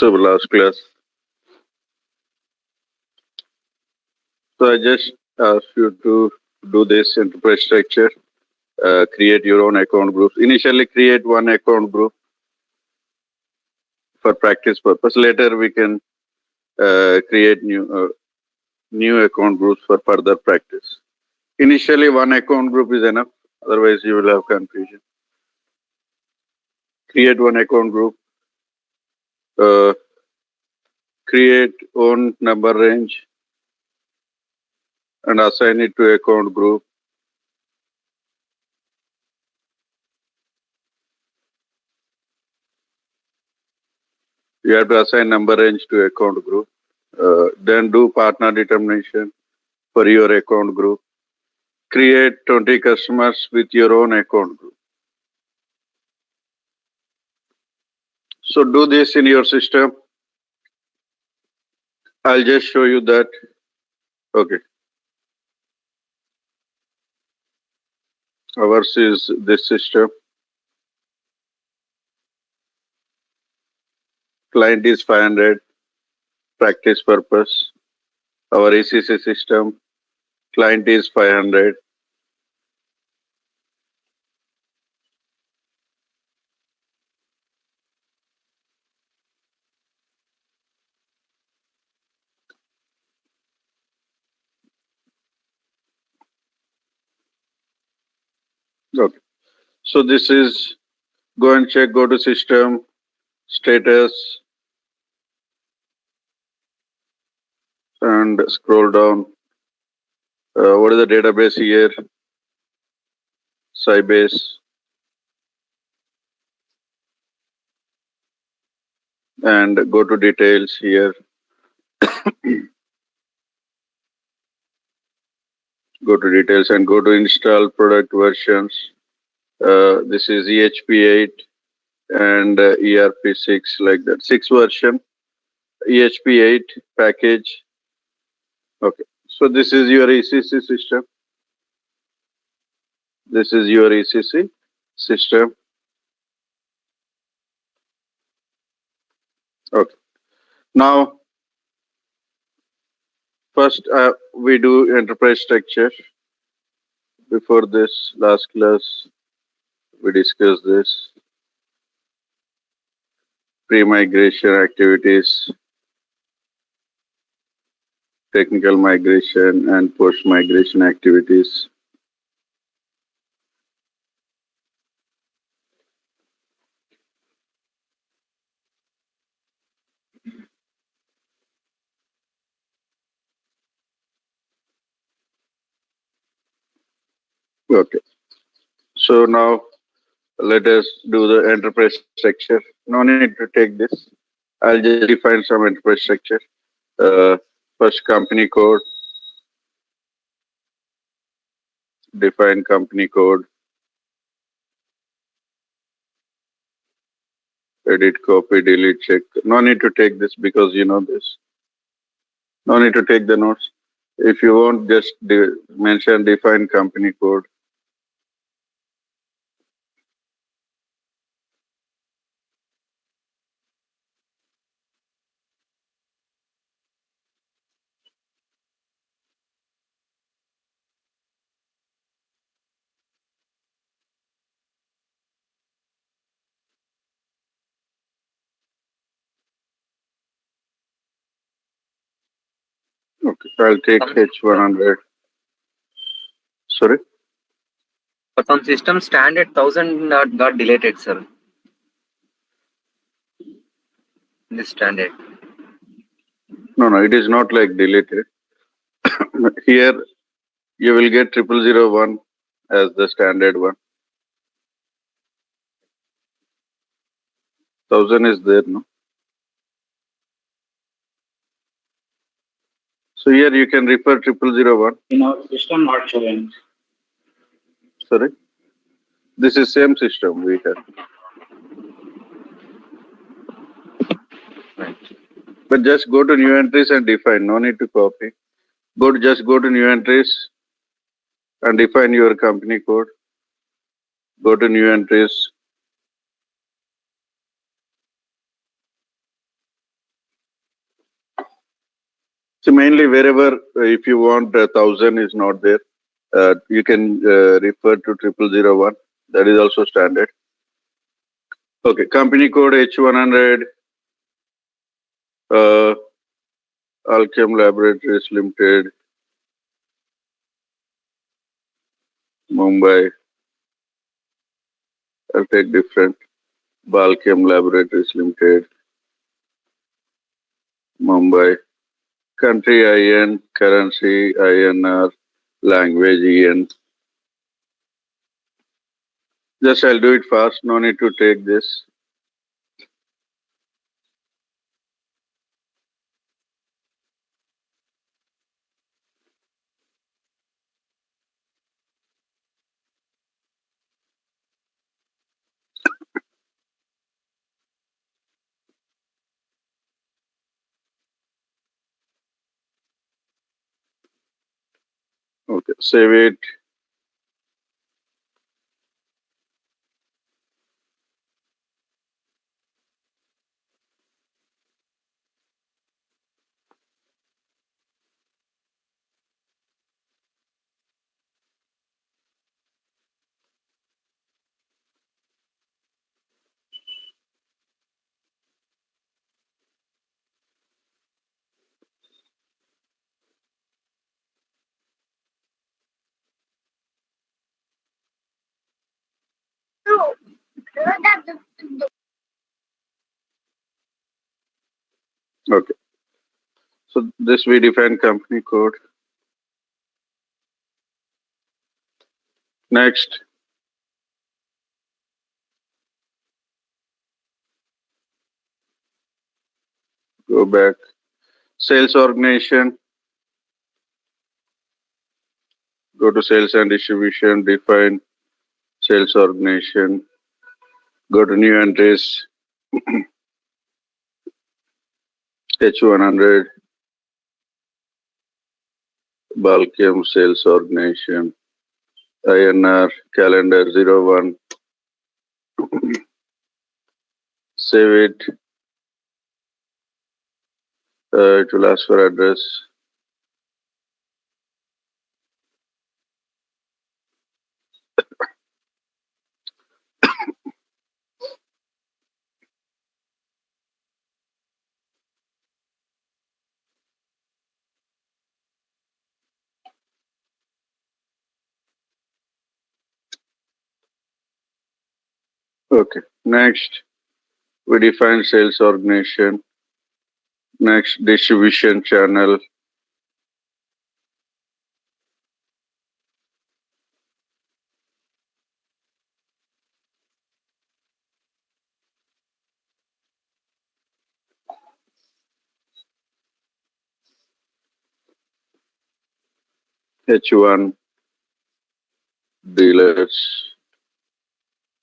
So last class. So I just asked you to do this enterprise structure, create your own account groups. Initially create one account group for practice purpose. Later we can create new account groups for further practice. Initially one account group is enough, otherwise you will have confusion. Create one account group, create own number range and assign it to account group. You have to assign number range to account group. Then do partner determination for your account group. Create 20 customers with your own account group. So do this in your system. I'll just show you that. Okay. Ours is this system. Client is 500, practice purpose. Our ECC system, client is 500. Okay. So this is, go and check, go to system, status, and scroll down. What is the database here? Sybase. And go to details here. Go to details and go to install product versions. This is EHP8 and ERP6, like that. 6 version, EHP8 package. Okay. So this is your ECC system. This is your ECC system. Okay. Now, first we do enterprise structure. Before this, last class, we discussed this. Pre-migration activities, technical migration, and post-migration activities. Okay. So now let us do the enterprise structure. No need to take this. I'll just define some enterprise structure. First, company code. Define company code. Edit, copy, delete, check. No need to take this because you know this. No need to take the notes. If you want, just mention define company code. Okay, I'll take H100. Sorry? For some system standard 1000 got deleted, sir. This standard. No, it is not like deleted. Here you will get 0001 as the standard one. 1000 is there, no? So here you can refer 0001. In our system not showing. Sorry? This is same system we have. Right. But just go to new entries and define. No need to copy. Just go to new entries and define your company code. Go to new entries. So mainly wherever if you want 1000 is not there, you can refer to 0001. That is also standard. Okay, company code H100, uh, Alchem Laboratories Limited, Mumbai. I'll take different. Balchem Laboratories Limited, Mumbai. Country IN, currency INR, language EN. Just I'll do it fast. No need to take this. Okay, save it. Okay. So this we define company code. Next, go back. Sales organization. Go to sales and distribution. Define sales organization. Go to new entries. H100. Balchem sales organization. INR calendar 01. Save it. It will ask for address. Okay. Next, we define sales organization. Next, distribution channel. H1 dealers.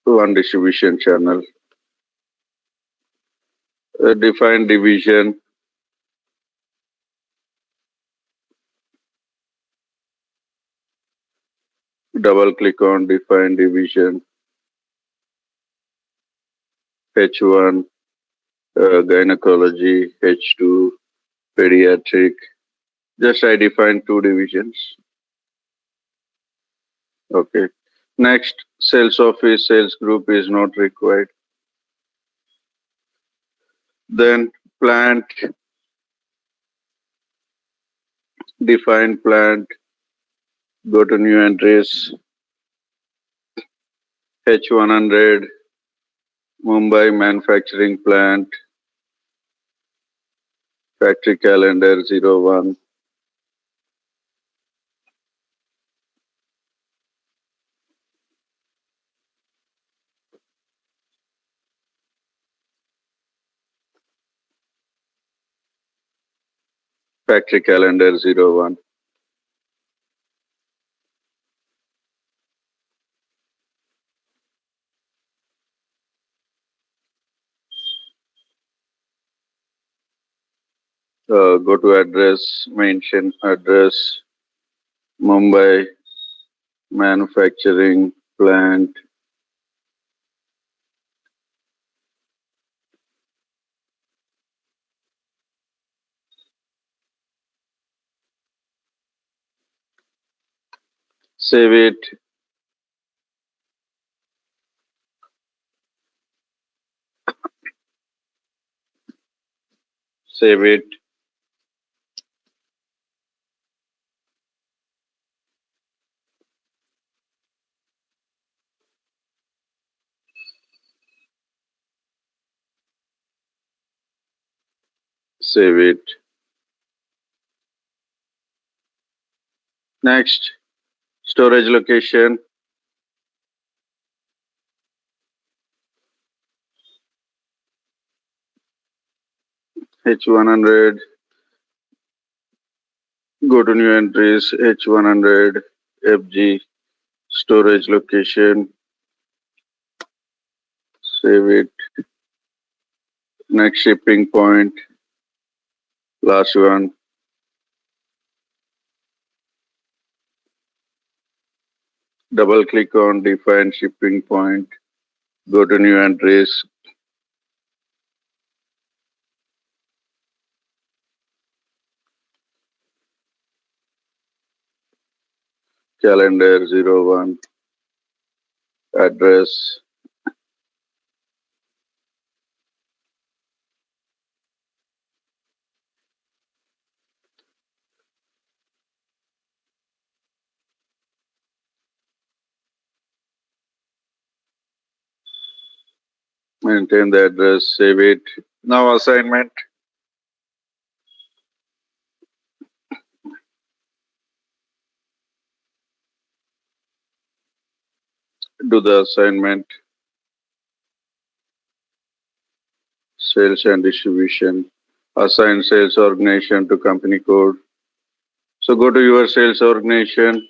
One distribution channel. Define division. Double click on define division. H1 gynecology. H2 pediatric. Just I define two divisions. Okay. Next, sales office, sales group is not required. Then plant, define plant, go to new entries, H100, Mumbai manufacturing plant, factory calendar 01. Factory calendar 01. Go to address, mention address, Mumbai manufacturing plant, Save it. Save it. Save it. Next, storage location. H100. Go to new entries. H100. FG. Storage location. Save it. Next shipping point. Last one. Double click on define shipping point. Go to new entries. Calendar 01. Address. Maintain the address. Save it. Now assignment. Do the assignment. Sales and distribution. Assign sales organization to company code. So go to your sales organization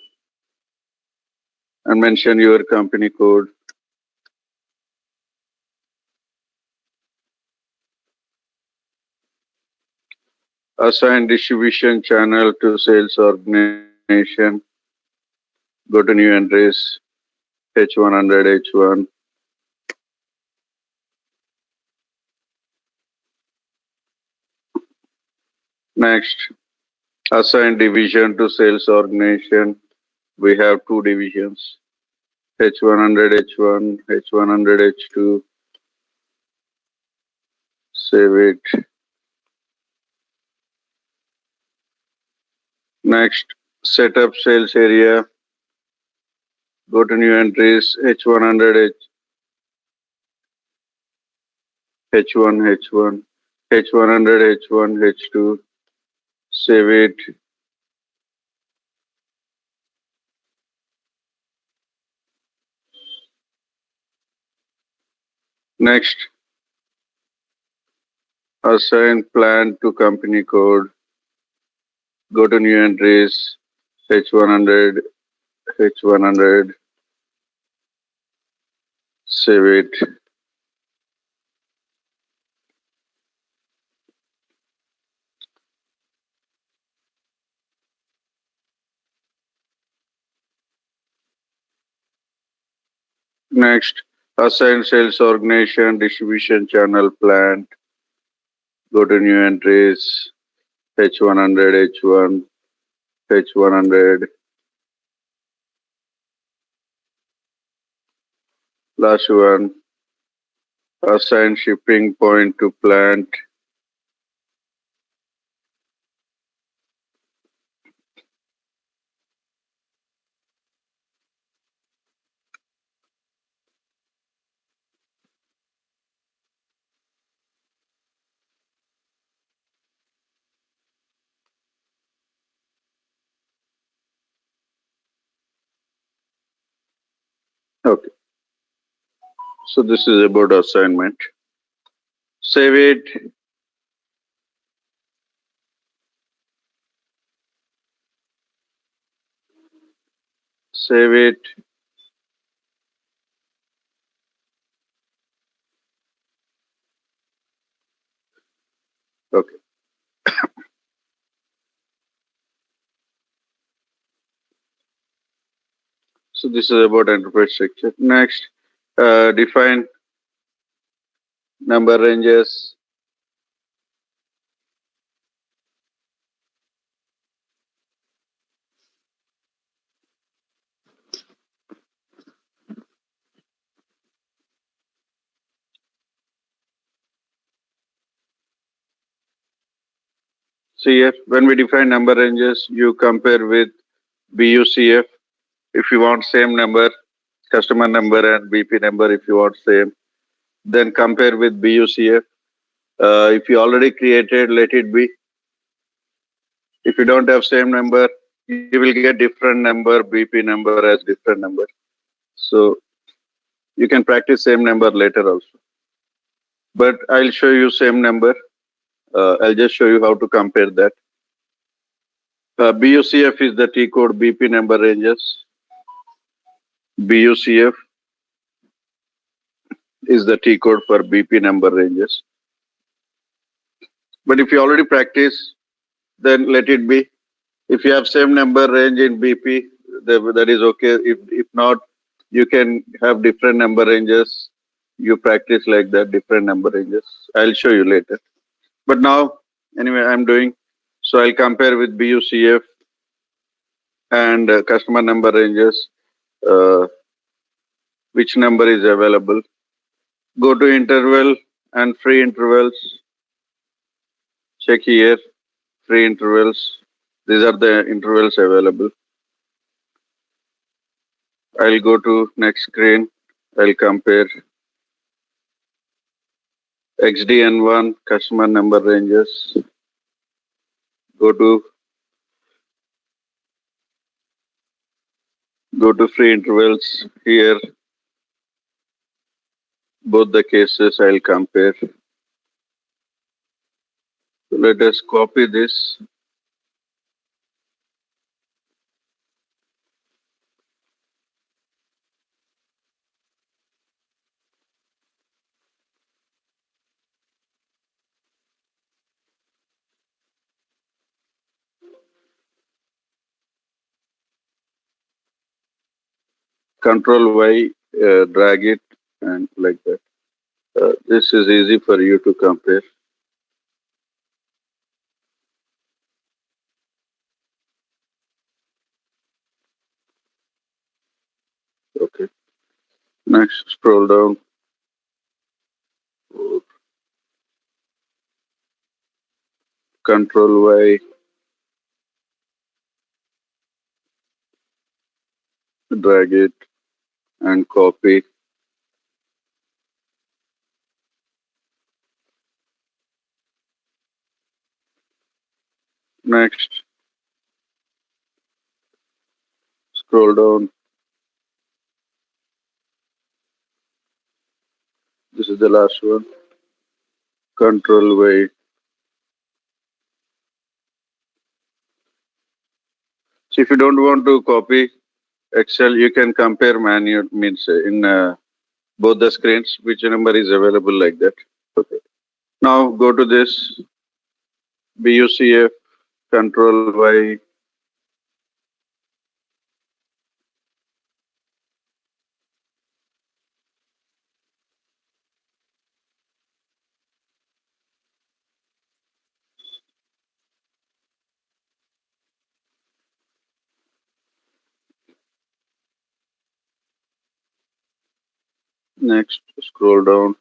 and mention your company code. Assign distribution channel to sales organization. Go to new entries. H100, H1. Next, assign division to sales organization. We have two divisions. H100, H1, H100, H2. Save it. Next, set up sales area. Go to new entries. H100, H1, H1, H100, H1, H2. Save it. Next, assign plan to company code. Go to new entries. H100, H100. Save it. Next, assign sales organization, distribution channel plant. Go to new entries. H100, H1, H100. Last one, assign shipping point to plant. Okay, so this is about assignment. Save it. Save it. Okay. So this is about enterprise structure. Next, define number ranges. See here, when we define number ranges, you compare with BUCF if you want same number, customer number and BP number if you want same. Then compare with BUCF. If you already created, let it be. If you don't have same number, you will get different number, BP number as different number. So you can practice same number later also. But I'll show you same number. I'll just show you how to compare that. BUCF is the T code BP number ranges. BUCF is the T code for BP number ranges. But if you already practice, then let it be. If you have same number range in BP, that is okay. If not, you can have different number ranges. You practice like that, different number ranges. I'll show you later. But now, anyway, I'm doing. So I'll compare with BUCF and customer number ranges. Which number is available? Go to interval and free intervals. Check here, free intervals. These are the intervals available. I'll go to next screen. I'll compare XDN1 customer number ranges. Go to free intervals. Here, both the cases I'll compare. So let us copy this. Control Y, drag it and like that. This is easy for you to compare. Okay. Next, scroll down. Control Y, drag it and copy. Next, scroll down. This is the last one. Control Y. So if you don't want to copy Excel, you can compare manual means in both the screens, which number is available like that. Okay. Now go to this BUCF, Control Y. Next, scroll down.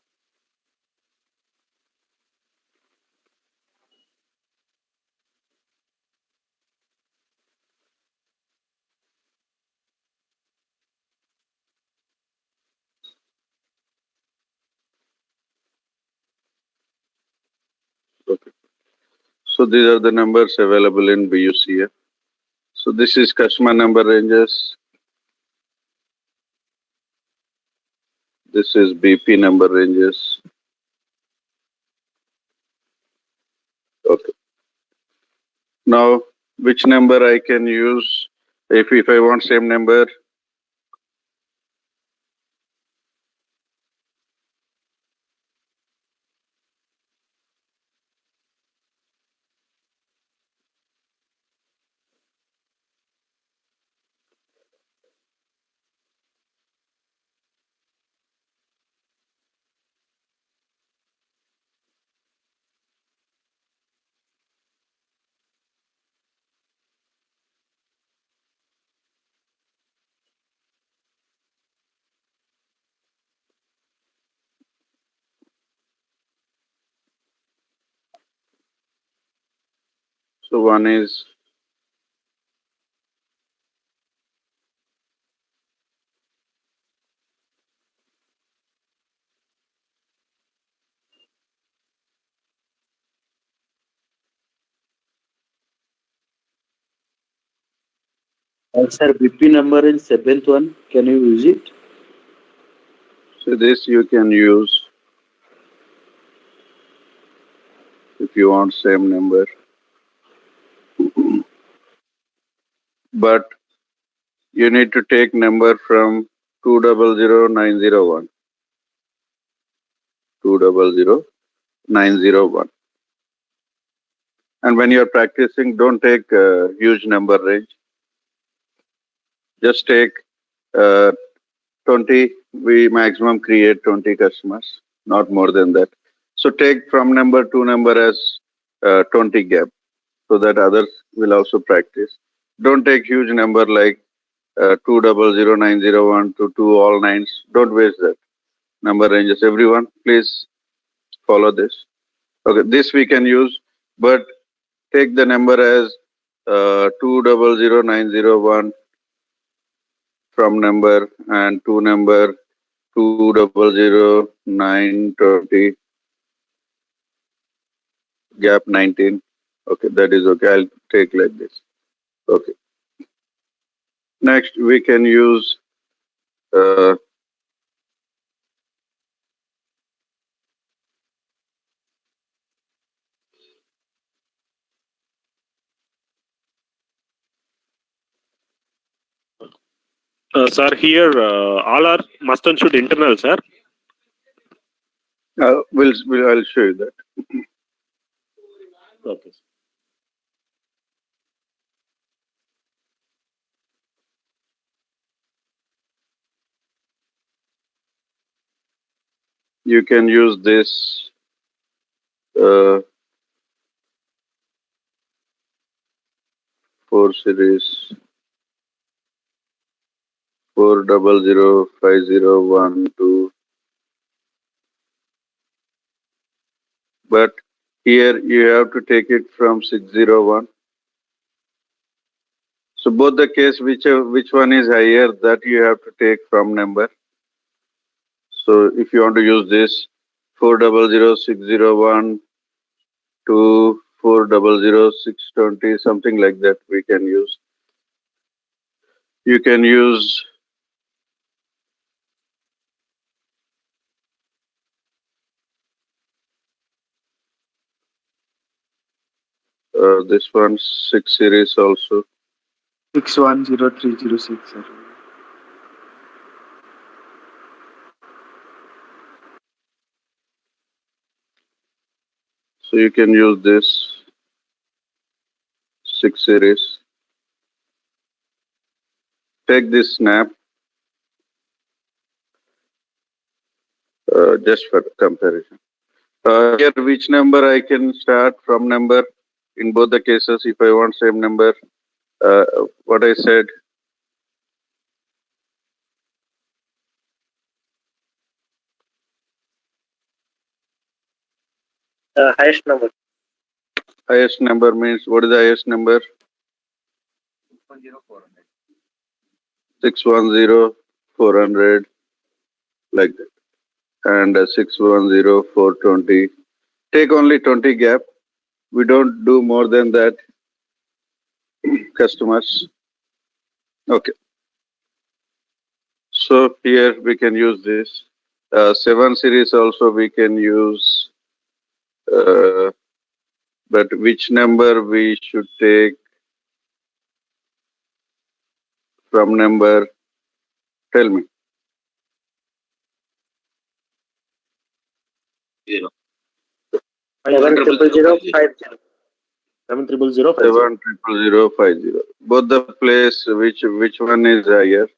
Okay. So these are the numbers available in BUCF. So this is customer number ranges. This is BP number ranges. Okay. Now, which number I can use if I want same number? So one is Sir, BP number in seventh one, can you use it? so this you can use if you want same number, but you need to take number from 200901. 200901. And when you are practicing, don't take a huge number range. Just take uh, 20. We maximum create 20 customers, not more than that. So take from number to number as 20 gap, so that others will also practice. Don't take huge number like 200901 to 2 all nines. Don't waste that number ranges. Everyone, please follow this. Okay, this we can use, but take the number as 200901 from number and to number 200920 gap 19. Okay, that is okay. I'll take like this. Okay. Next, we can use uh, Sir, here all are must and should internal, sir. I'll show you that. Okay. You can use this uh, 4 series 4005012, but here you have to take it from 601. So both the case, which one is higher, that you have to take from number. So if you want to use this 400601 to 400620, something like that, we can use. You can use this one 6 series also. 610306, sir. So you can use this 6 series. Take this snap just for comparison. Here, which number I can start from number in both the cases if I want same number. What I said, Highest number. highest number means what is the highest number? 610400, like that, and 610420. Take only 20 gap. We don't do more than that. Customers. Okay. So here we can use this. 7 series also we can use. But which number we should take from number? Tell me. 700050. 700050. 700050. Both the place which one is higher,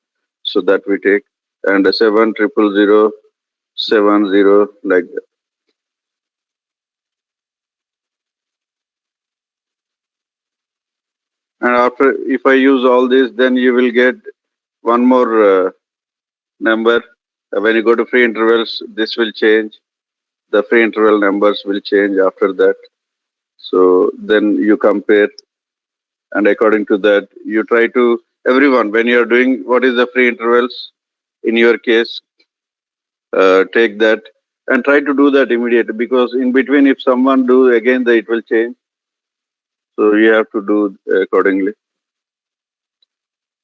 so that we take, and 700070, like that. And after, if I use all this, then you will get one more number. When you go to free intervals, this will change. The free interval numbers will change after that. So then you compare, and according to that, you try to, everyone, when you're doing what is the free intervals, in your case, take that and try to do that immediately, because in between, if someone do again, it will change. So you have to do accordingly.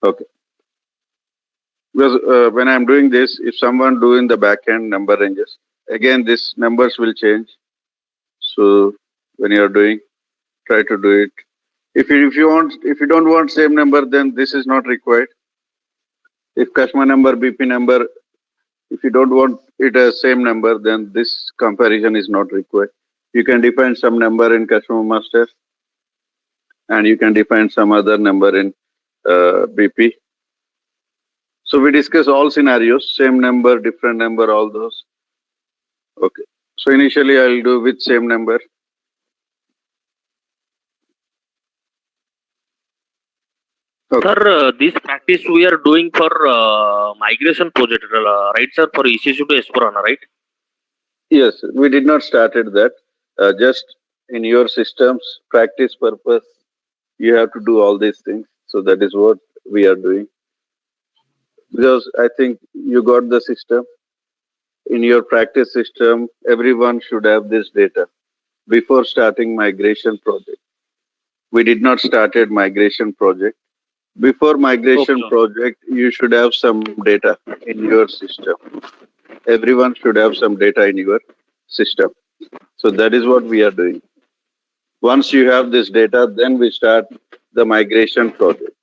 Okay. Because when I'm doing this, if someone do in the back end number ranges, again, these numbers will change. So when you're doing, try to do it. If you don't want same number, then this is not required. If customer number, BP number, if you don't want it as same number, then this comparison is not required. You can define some number in customer master, and you can define some other number in BP. So we discuss all scenarios, same number, different number, all those. Okay. So initially I'll do with same number. Okay. Sir, this practice we are doing for migration project, right, sir? For ECC to S4HANA, right? Yes, we did not started that. Just in your systems practice purpose, you have to do all these things. So that is what we are doing. Because I think you got the system. In your practice system, everyone should have this data before starting migration project. We did not started migration project. Before migration Okay. project, you should have some data in your system. Everyone should have some data in your system. So that is what we are doing. Once you have this data, then we start the migration project.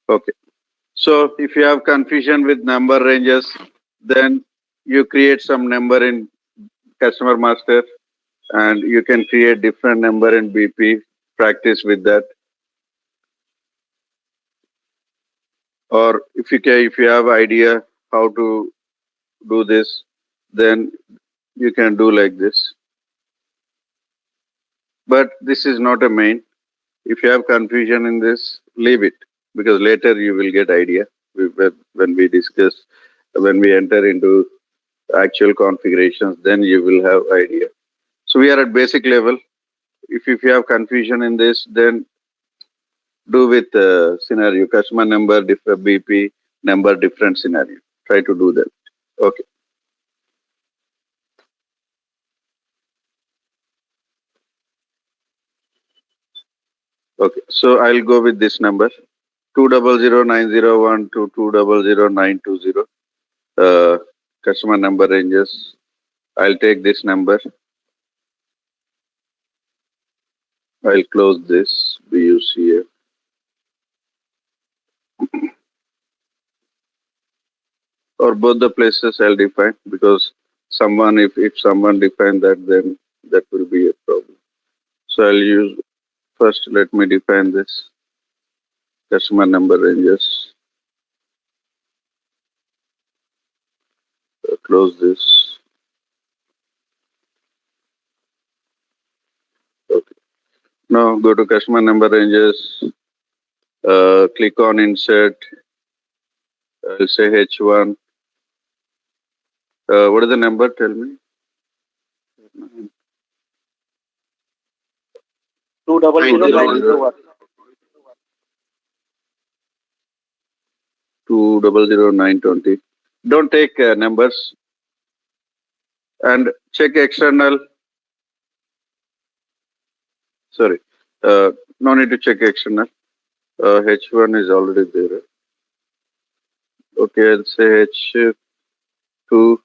Okay. So if you have confusion with number ranges, then you create some number in customer master, and you can create different number in BP, practice with that. Or if you have idea how to do this, then you can do like this. But this is not a main. If you have confusion in this, leave it, because later you will get idea when we discuss, when we enter into actual configurations, then you will have idea. So we are at basic level. If you have confusion in this, then do with scenario, customer number, different BP number, different scenario. Try to do that. Okay. Okay. So I'll go with this number, 2009012 to 2000920. Customer number ranges. I'll take this number. I'll close this BUC here. Or both the places I'll define, because someone, if someone define that, then that will be a problem. So I'll use, first let me define this customer number ranges. Close this. Okay. Now go to customer number ranges. Click on insert. I'll say H1. What is the number? Tell me. 2000921. 2000920. Don't take numbers. And check external. Sorry. No need to check external. H1 is already there. Okay, I'll say H2.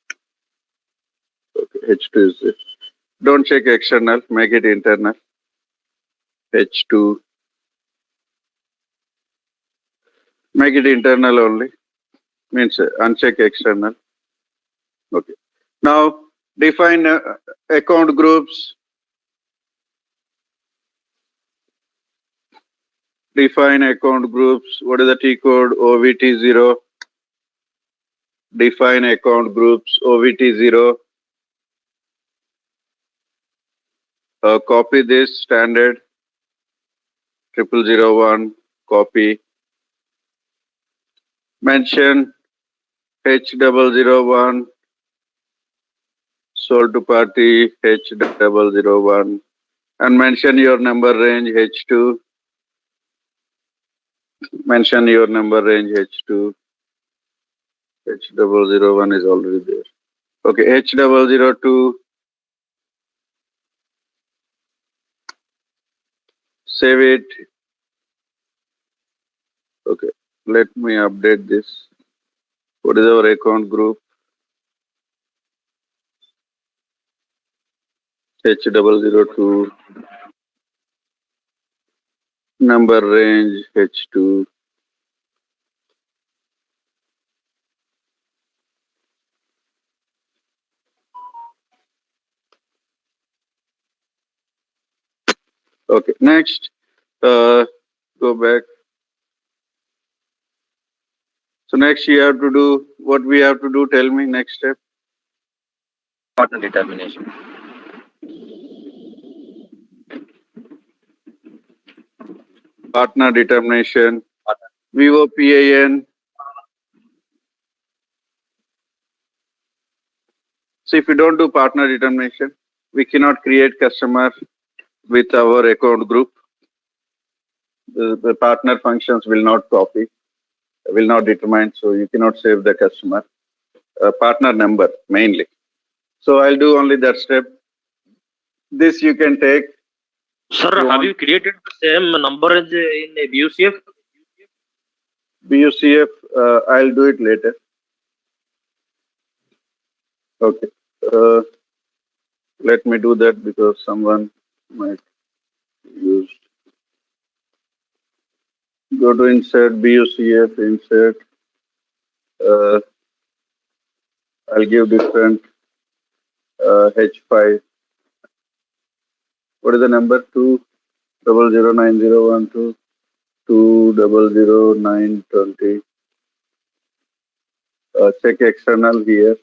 Okay, H2 is there. Don't check external, make it internal. H2. Make it internal only. Means uncheck external. Okay. Now define account groups. Define account groups. What is the T code? OVT0. Define account groups. OVT0. Copy this standard 0001. Copy. Mention H001 sold to party H001 and mention your number range H2. Mention your number range H2. H001 is already there. Okay, H002. Save it. Okay, let me update this. What is our account group? H002. Number range H2. Okay, next, go back. So next you have to do what we have to do. Tell me next step. Partner determination. Partner determination. VOPAN. So if you don't do partner determination, we cannot create customer with our account group. The partner functions will not copy, will not determine, so you cannot save the customer. Partner number mainly. So I'll do only that step. This you can take. Sir, You have want- you created the same number as in a BUCF? BUCF, I'll do it later. Okay. Let me do that because someone might use. Go to insert BUCF, insert. I'll give different H5. What is the number? 2009012 2000920. Check external here.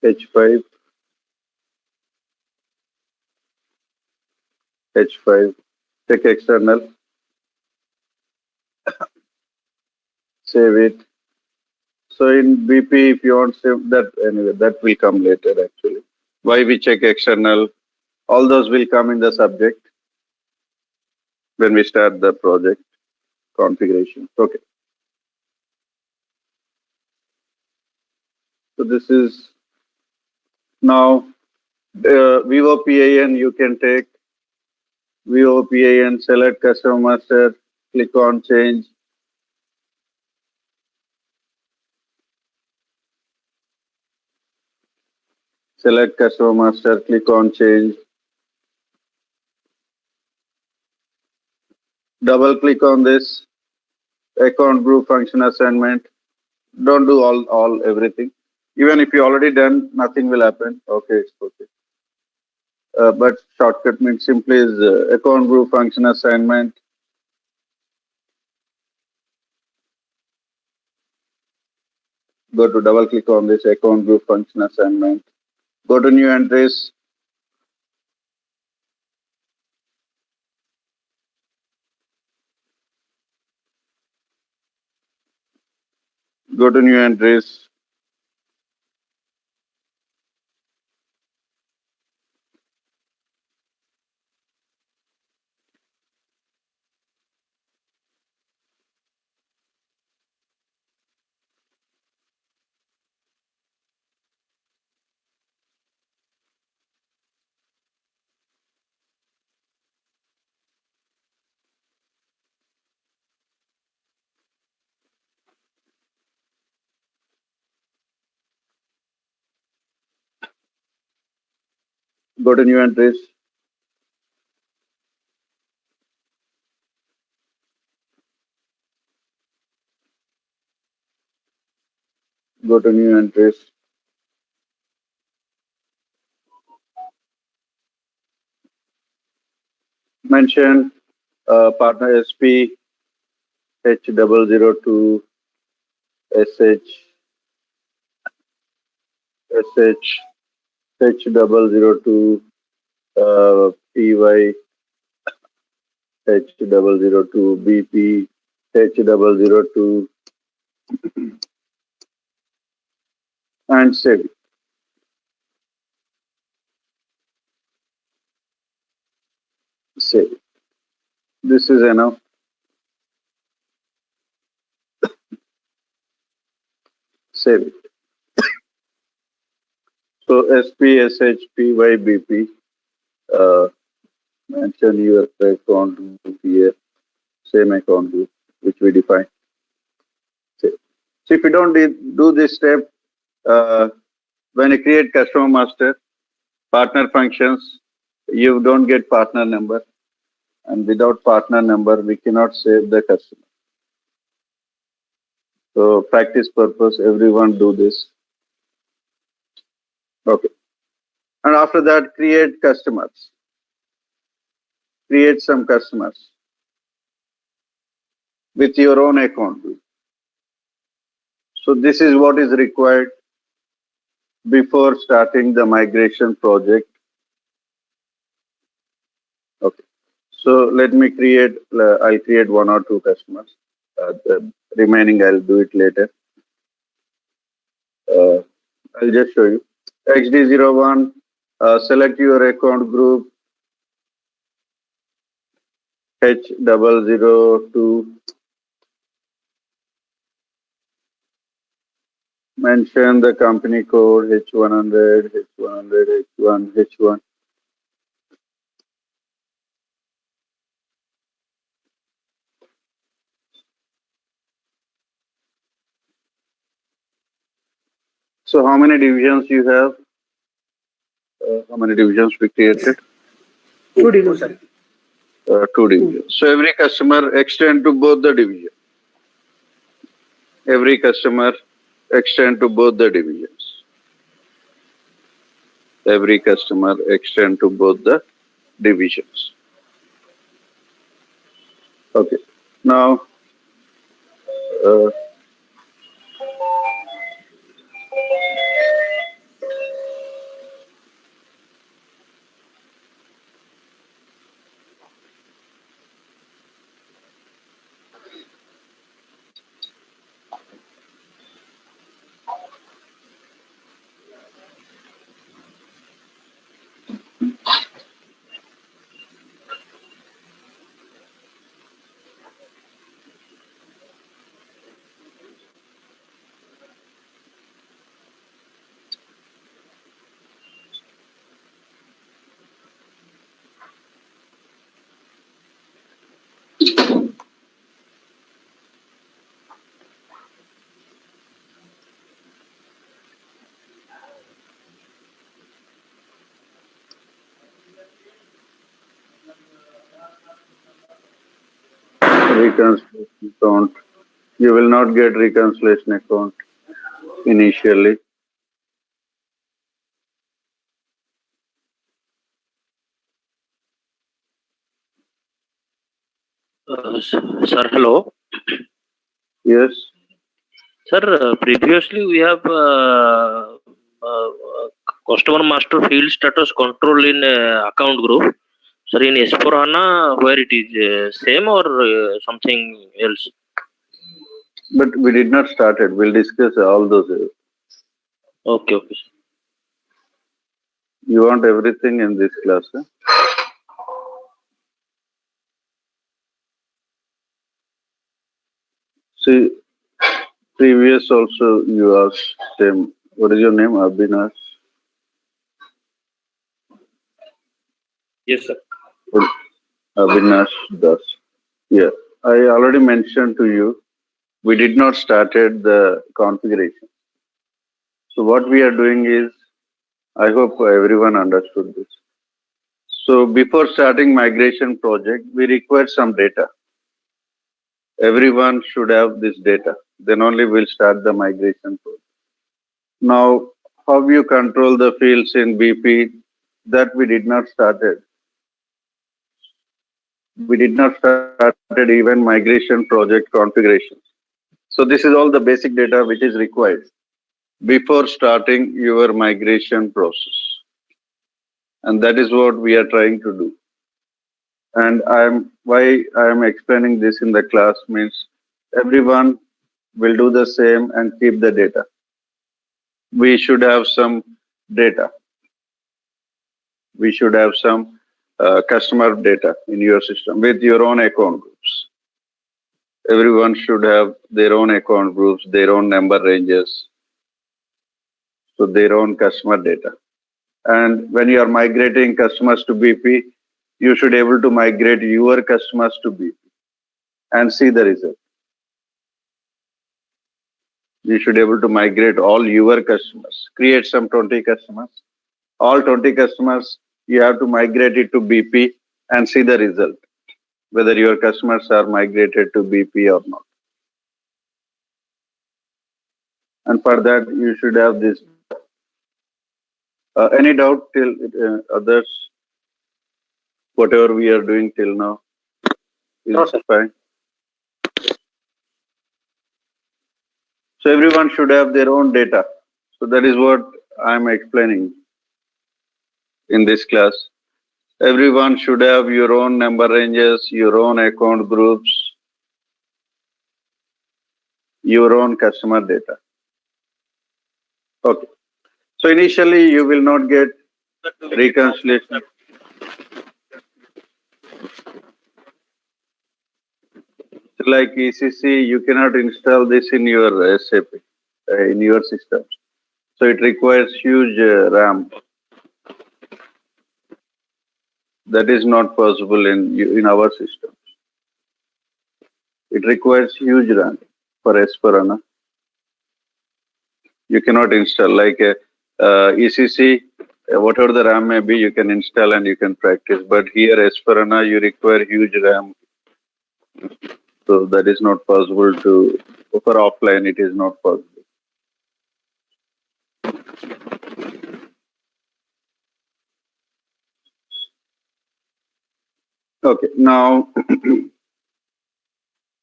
H5. H5. Check external. Save it. So in BP, if you want to save that, anyway, that will come later actually. Why we check external, all those will come in the subject when we start the project configuration. Okay. So this is now VOPAN, you can take VOPAN, select customer master, click on change. Select customer master, click on change. Double click on this account group function assignment. Don't do all everything. Even if you already done, nothing will happen. Okay, it's okay. But shortcut means simply is account group function assignment. Go to double click on this account group function assignment. Go to new entries. Go to new entries. Go to new entries. Go to new entries. Mention partner SP H002 SH H002 PY H002 BP H002 and save it. Save it. This is enough. Save it. So SP, SH, PY, BP, mention your account group here, same account group which we define. Save. So if you don't do this step, when you create customer master, partner functions, you don't get partner number. And without partner number, we cannot save the customer. So practice purpose, everyone do this. Okay. And after that, create customers. Create some customers with your own account group. So this is what is required before starting the migration project. Okay. So let me create, I'll create 1 or 2 customers. The remaining I'll do it later. I'll just show you. XD01, select your account group. H002. Mention the company code H100, H100, H1, H1. So how many divisions you have? How many divisions we created? 2 divisions. 2 divisions. So every customer extend to both the division. Every customer extend to both the divisions. Every customer extend to both the divisions. Okay. Now, reconciliation account. You will not get reconciliation account initially. Sir, hello. Yes. Sir, previously we have uh, customer master field status control in account group. Sir, in S4 HANA, where it is same or something else? But we did not start it. We'll discuss all those. Okay, okay. Sir. You want everything in this class? Huh? See, previous also you asked same. What is your name? Abhinash? Yes, sir. Abhinash Das. Yeah. I already mentioned to you, we did not started the configuration. So what we are doing is, I hope everyone understood this. So before starting migration project, we require some data. Everyone should have this data. Then only we'll start the migration project. Now, how you control the fields in BP, that we did not started. We did not started even migration project configuration. So this is all the basic data which is required before starting your migration process. And that is what we are trying to do. And why I am explaining this in the class means everyone will do the same and keep the data. We should have some data. We should have some customer data in your system with your own account groups. Everyone should have their own account groups, their own number ranges, so their own customer data. And when you are migrating customers to BP, you should be able to migrate your customers to BP and see the result. You should be able to migrate all your customers, create some 20 customers. All 20 customers, you have to migrate it to BP and see the result, whether your customers are migrated to BP or not. And for that, you should have this. Any doubt till others? Whatever we are doing till now is No, sir. fine. So everyone should have their own data. So that is what I'm explaining in this class. Everyone should have your own number ranges, your own account groups, your own customer data. Okay. So initially you will not get reconciliation. Like ECC, you cannot install this in your SAP, in your system. So it requires huge RAM. That is not possible in our system. It requires huge RAM for S/4HANA. You cannot install like ECC, whatever the RAM may be, you can install and you can practice. But here S/4HANA, you require huge RAM. So that is not possible to, for offline, it is not possible. Okay, now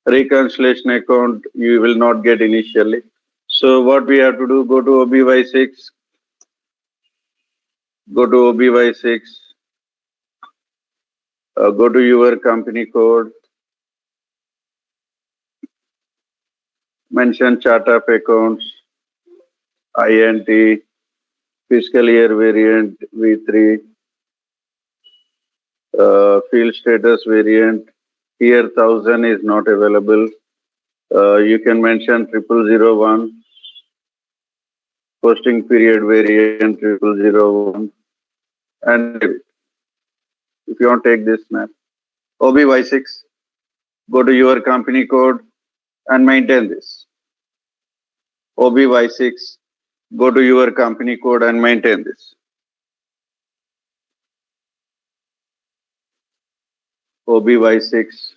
reconciliation account you will not get initially. So what we have to do, go to OBY6, go to OBY6, go to your company code, mention chart of accounts, INT, fiscal year variant V3, field status variant. Here 1000 is not available. You can mention 0001, posting period variant 0001, and if you want to take this map, OBY6, go to your company code and maintain this. OBY6, go to your company code and maintain this. OBY6.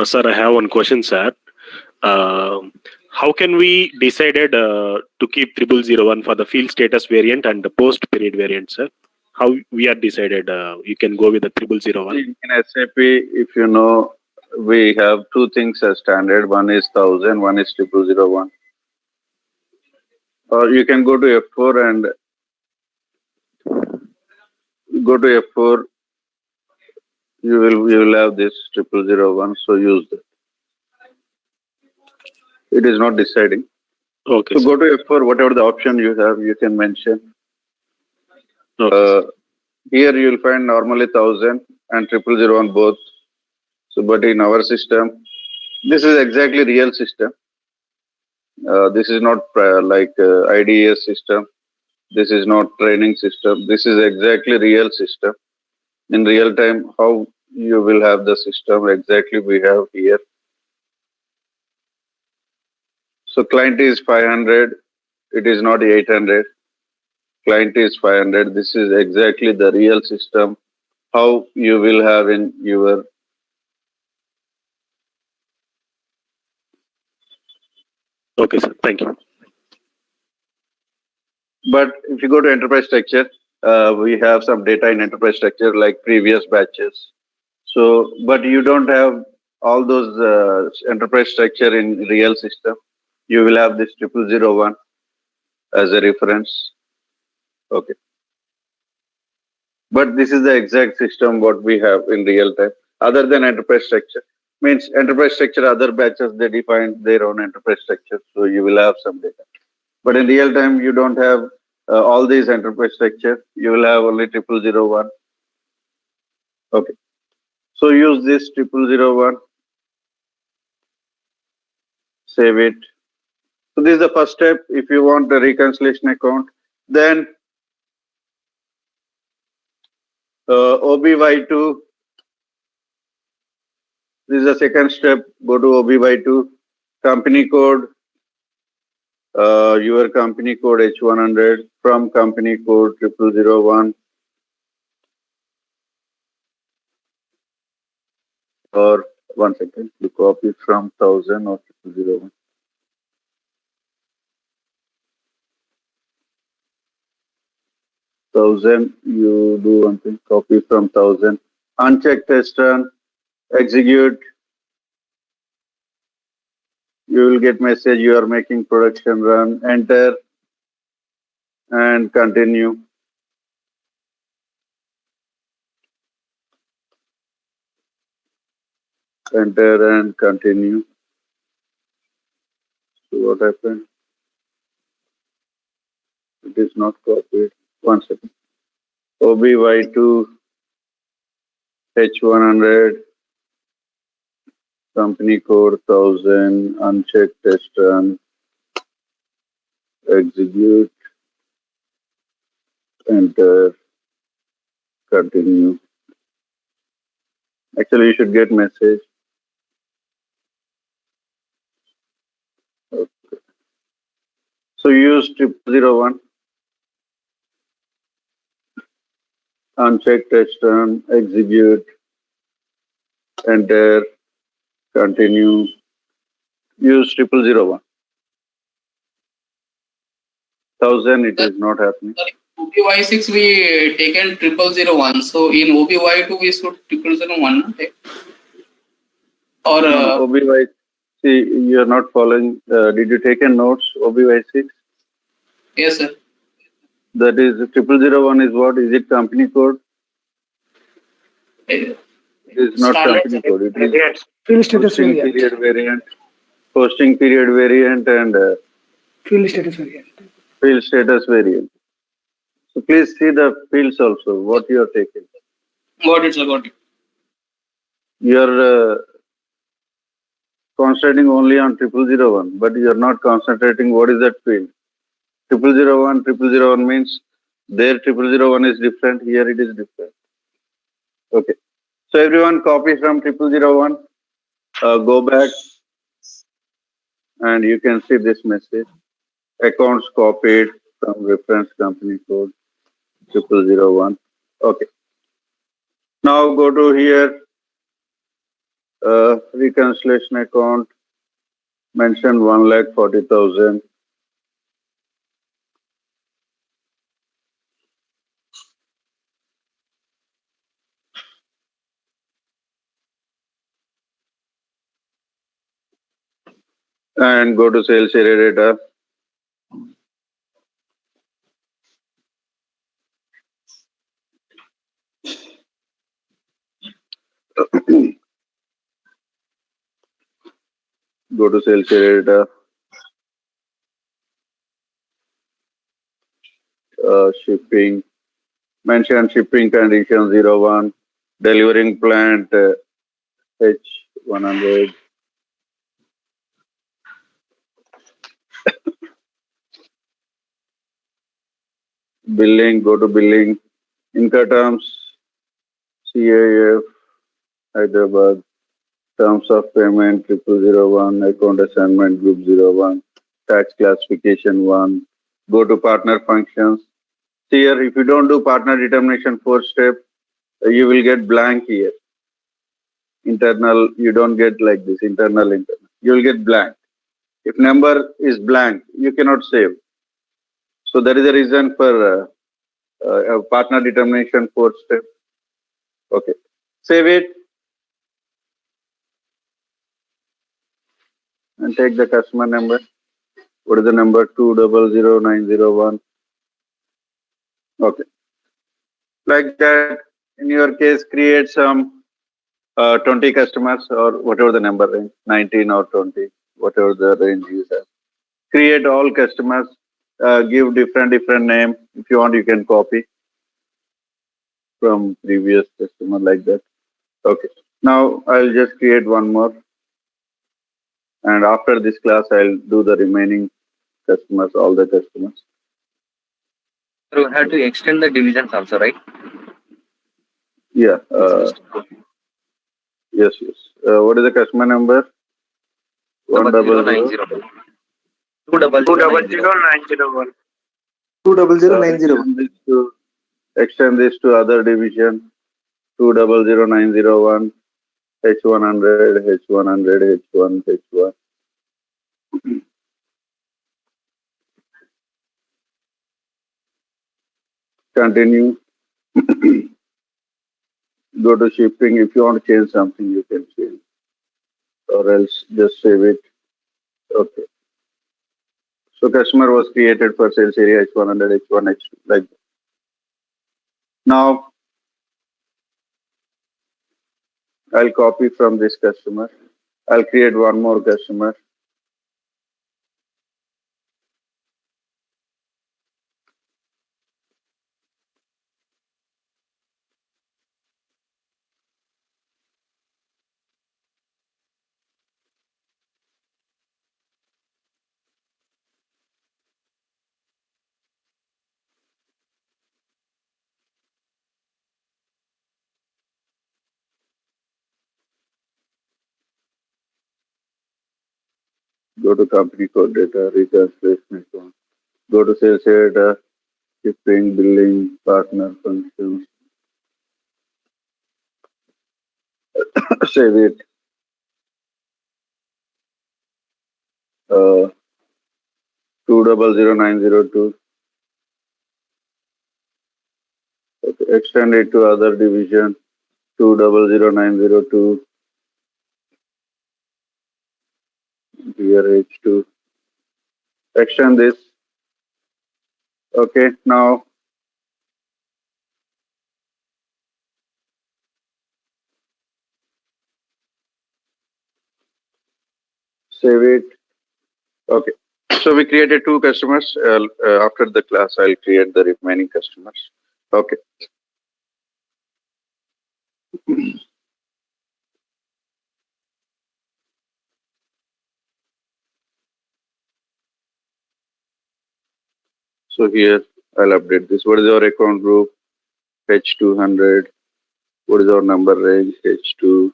Sir, I have one question, sir. How can we decided to keep 0001 for the field status variant and the post period variant, sir? How we are decided you can go with the 0001? In SAP, if you know, we have two things as standard. One is 1000, one is 0001. Or you can go to F4 and go to F4. You will have this 0001. So use that. It is not deciding. Okay. So go to F4. Whatever the option you have, you can mention. Okay. Here you will find normally 1000 and 0001 both. So, but in our system, this is exactly real system. This is not like IDES system. This is not training system. This is exactly real system. In real time, how you will have the system exactly we have here. So client is 500. It is not 800. Client is 500. This is exactly the real system. How you will have in your. Okay, sir. Thank you. But if you go to enterprise structure, we have some data in enterprise structure like previous batches. So, but you don't have all those enterprise structure in real system. You will have this 0001 as a reference. Okay. But this is the exact system what we have in real time. Other than enterprise structure, means enterprise structure, other batches they define their own enterprise structure. So you will have some data. But in real time, you don't have all these enterprise structure. You will have only 0001. Okay. So use this 0001. Save it. So this is the first step. If you want the reconciliation account, then OBY2. This is the second step. Go to OBY2. Company code. Your company code H100 from company code 0001 or 1 second. You copy from 1000 or 0001. Thousand, you do one thing, copy from 1000, uncheck test run, execute. You will get message you are making production run, enter and continue. Enter and continue. So what happened? It is not copied. 1 second. OBY2 H100 company code 1000 uncheck test run execute enter continue. Actually you should get message. Okay. So use 0001 uncheck test run execute enter continue. Use 0001. 1000 it is not happening. OBY6 we taken 0001. So in OBY2 we should 0001. Okay? Or OBY, see you are not following. Did you take a notes OBY6? yes, sir. That is 0001 is what? Is it company code? Eh, It is not Standard company code. It is Field status posting variant. period variant, posting period variant, and Field status variant. field status variant. So please see the fields also. What you are taking. got it, sir. Got it. You are concentrating only on 0001, but you are not concentrating what is that field. 0001 means there 0001 is different. Here it is different. Okay. So everyone copy from 0001. Go back and you can see this message. Accounts copied from reference company code 0001. Okay. Now go to here. Reconciliation account. Mention 1,40,000. And go to sales area data. Go to sales area data. Shipping. Mention shipping condition 01. Delivering plant H100. Billing. Go to billing. Income terms. CAF. Hyderabad. Terms of payment 0001. Account assignment group 01. Tax classification 1. Go to partner functions. Here, if you don't do partner determination 4 step, you will get blank here. Internal, you don't get like this, internal. You will get blank. If number is blank, you cannot save. So that is the reason for a partner determination 4 step. Okay. Save it. and take the customer number. What is the number? 200901. Okay. Like that, in your case, create some 20 customers or whatever the number range, 19 or 20, whatever the range you have. Create all customers, give different name. If you want, you can copy from previous customer like that. Okay. Now I'll just create one more. And after this class, I'll do the remaining customers, all the customers. So you have to extend the divisions also, right? Yeah. Yes. What is the customer number? 100. 200,901. 200,901. Extend this to other division. 200901. H100, H100, H1, H1. Continue. Go to shipping. If you want to change something, you can change. Or else just save it. Okay. So customer was created for sales area H100, H1, H2, like that. Now, I'll copy from this customer. I'll create one more customer. Go to company code data, retranslation account. Go to sales data, shipping, billing, partner functions. Save it. 200902. Okay. Extend it to other division. 200902. Here H2. Extend this. Okay. Now save it. Okay. So we created two customers. After the class, I'll create the remaining customers. Okay. So here I'll update this. What is our account group? H200. What is our number range? H2.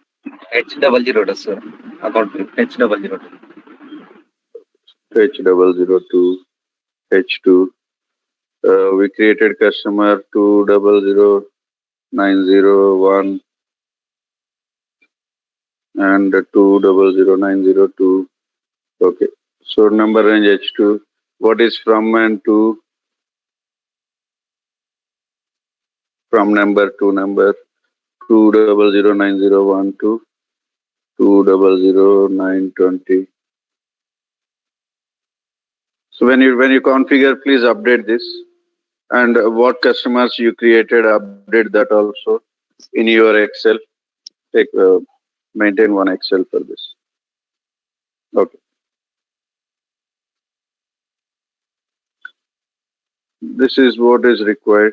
H002, sir. Account group. H002. H002. H2. We created customer 200901 and 200902. Okay. So number range H2. What is from and to? From number to number 200901 to 200920. So when you configure, please update this. And what customers you created, update that also in your Excel. Take maintain one Excel for this. Okay. This is what is required.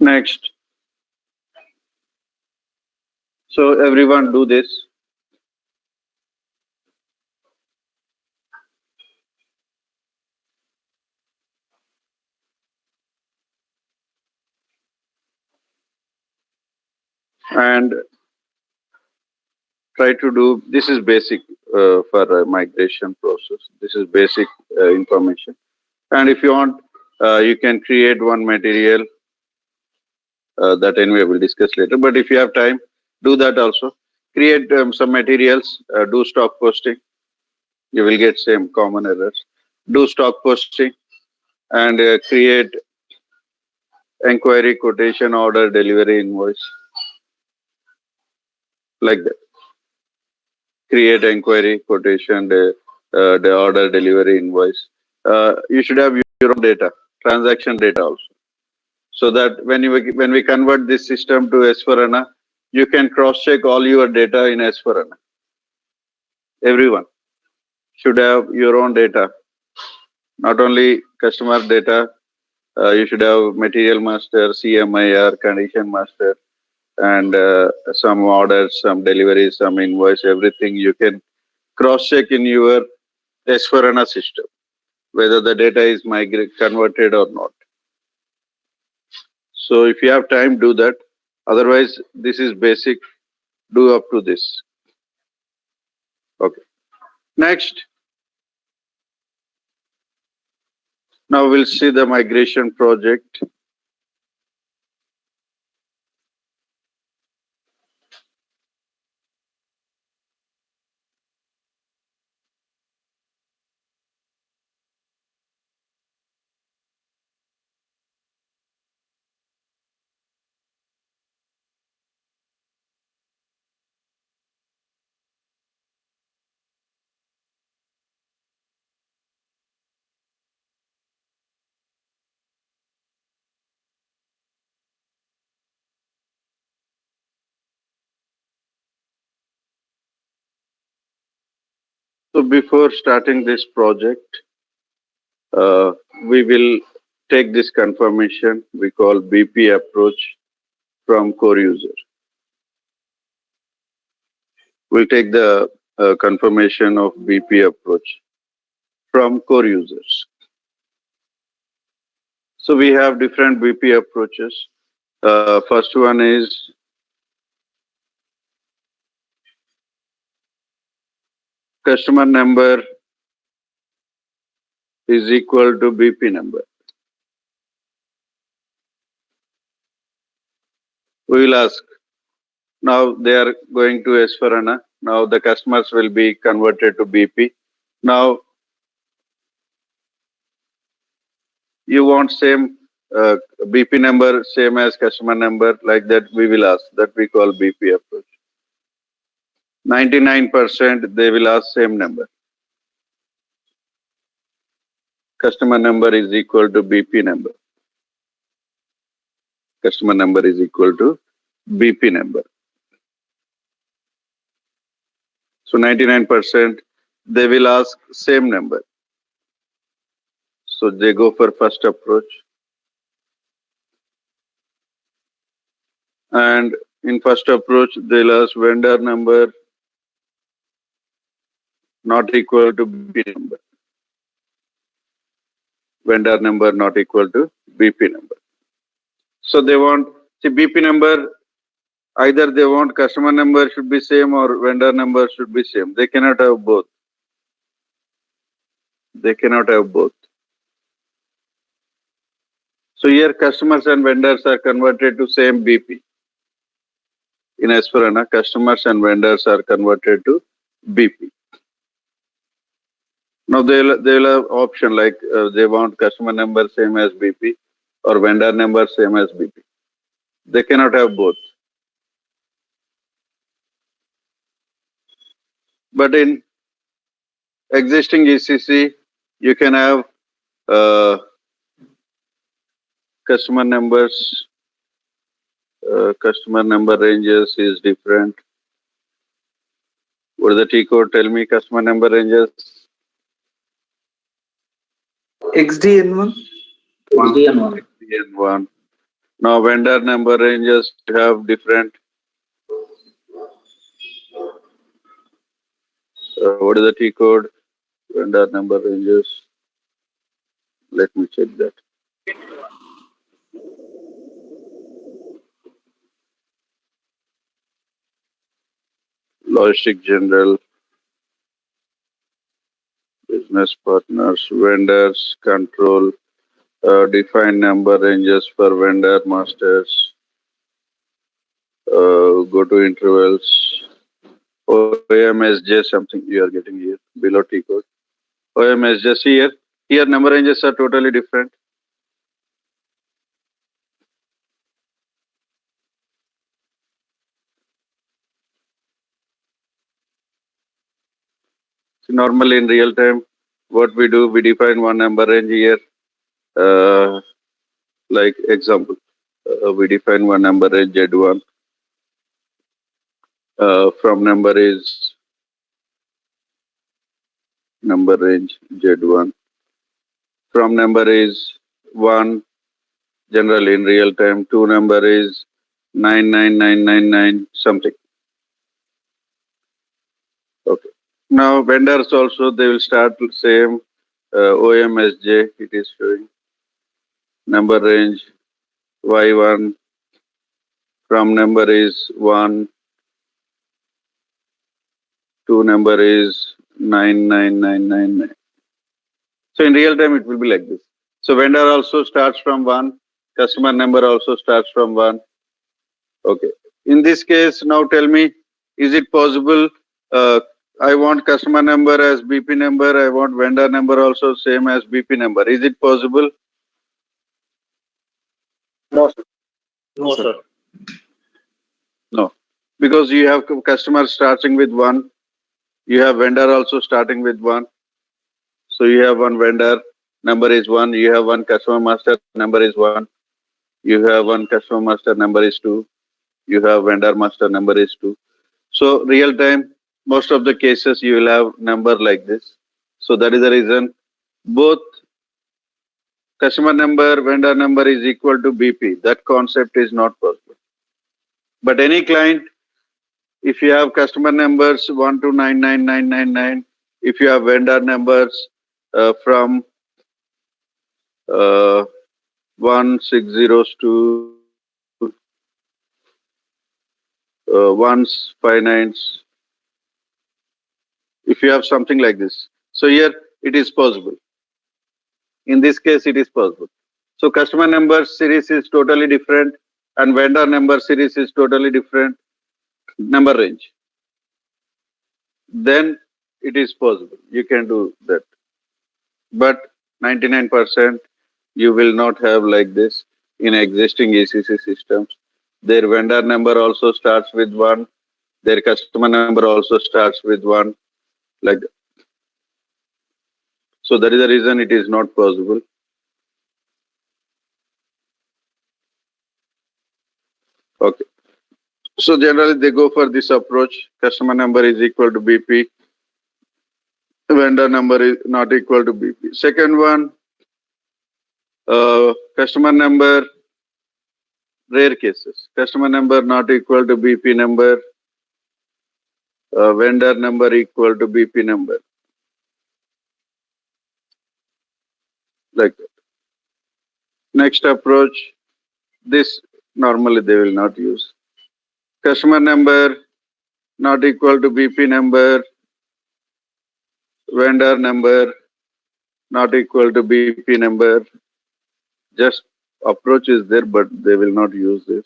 Next. So everyone do this. And try to do, this is basic for a migration process. This is basic information. And if you want, you can create one material that anyway we'll discuss later. But if you have time, do that also. Create some materials, do stock posting. You will get same common errors. Do stock posting and create enquiry, quotation, order, delivery, invoice, like that. Create enquiry, quotation, the order, delivery, invoice. You should have your own data, transaction data also, so that when we convert this system to S/4HANA, you can cross-check all your data in S/4HANA. Everyone should have your own data, not only customer data. You should have material master, CMIR, condition master, and some orders, some deliveries, some invoice, everything you can cross-check in your S/4HANA system, whether the data is converted or not. So if you have time, do that. Otherwise, this is basic. Do up to this. Okay. Next. Now we'll see the migration project. So before starting this project, we will take this confirmation we call BP approach from core user. We'll take the confirmation of BP approach from core users. So we have different BP approaches. First one is customer number is equal to BP number. We will ask. Now they are going to S/4HANA. Now the customers will be converted to BP. Now you want same BP number, same as customer number, like that we will ask. That we call BP approach. 99% they will ask same number. Customer number is equal to BP number. Customer number is equal to BP number. So 99% they will ask same number. So they go for first approach. And in first approach, they'll ask vendor number not equal to BP number. Vendor number not equal to BP number. So they want, see BP number, either they want customer number should be same or vendor number should be same. They cannot have both. They cannot have both. So here customers and vendors are converted to same BP. In S/4HANA, customers and vendors are converted to BP. Now they'll have option like they want customer number same as BP or vendor number same as BP. They cannot have both. But in existing ECC, you can have customer numbers. Customer number ranges is different. What is the T code? Tell me customer number ranges. XDN1. XDN1. XDN1. Now vendor number ranges have different. What is the T code? Vendor number ranges. Let me check that. Logistic General, business partners, vendors, control, define number ranges for vendor masters, go to intervals, OMSJ something you are getting here below T code. OMSJ here. Here number ranges are totally different. So normally in real time, what we do, we define one number range here. Like example, we define one number range Z1. From number is number range Z1. From number is 1, generally in real time, 2 number is 99999 something. Okay. Now vendors also, they will start same OMSJ, it is showing. Number range Y1, from number is 1, 2 number is 99999. So in real time, it will be like this. So vendor also starts from 1, customer number also starts from 1. Okay. In this case, now tell me, is it possible, I want customer number as BP number, I want vendor number also same as BP number. Is it possible? No, sir. No, sir. No. Because you have customer starting with 1, you have vendor also starting with 1. So you have one vendor, number is 1, you have one customer master, number is 1, you have one customer master, number is 2, you have vendor master, number is 2. So real time, most of the cases you will have number like this. So that is the reason both customer number, vendor number is equal to BP. That concept is not possible. But any client, if you have customer numbers 1 to 99999, if you have vendor numbers from 160 to 159, if you have something like this. So here it is possible. In this case, it is possible. So customer number series is totally different and vendor number series is totally different number range. Then it is possible. You can do that. But 99% you will not have like this in existing ECC systems. Their vendor number also starts with 1. Their customer number also starts with 1. Like that. So that is the reason it is not possible. Okay. So generally they go for this approach. Customer number is equal to BP. Vendor number is not equal to BP. Second one, customer number, rare cases. Customer number not equal to BP number. Vendor number equal to BP number. Like that. Next approach, this normally they will not use. Customer number not equal to BP number. Vendor number not equal to BP number. Just approach is there, but they will not use this.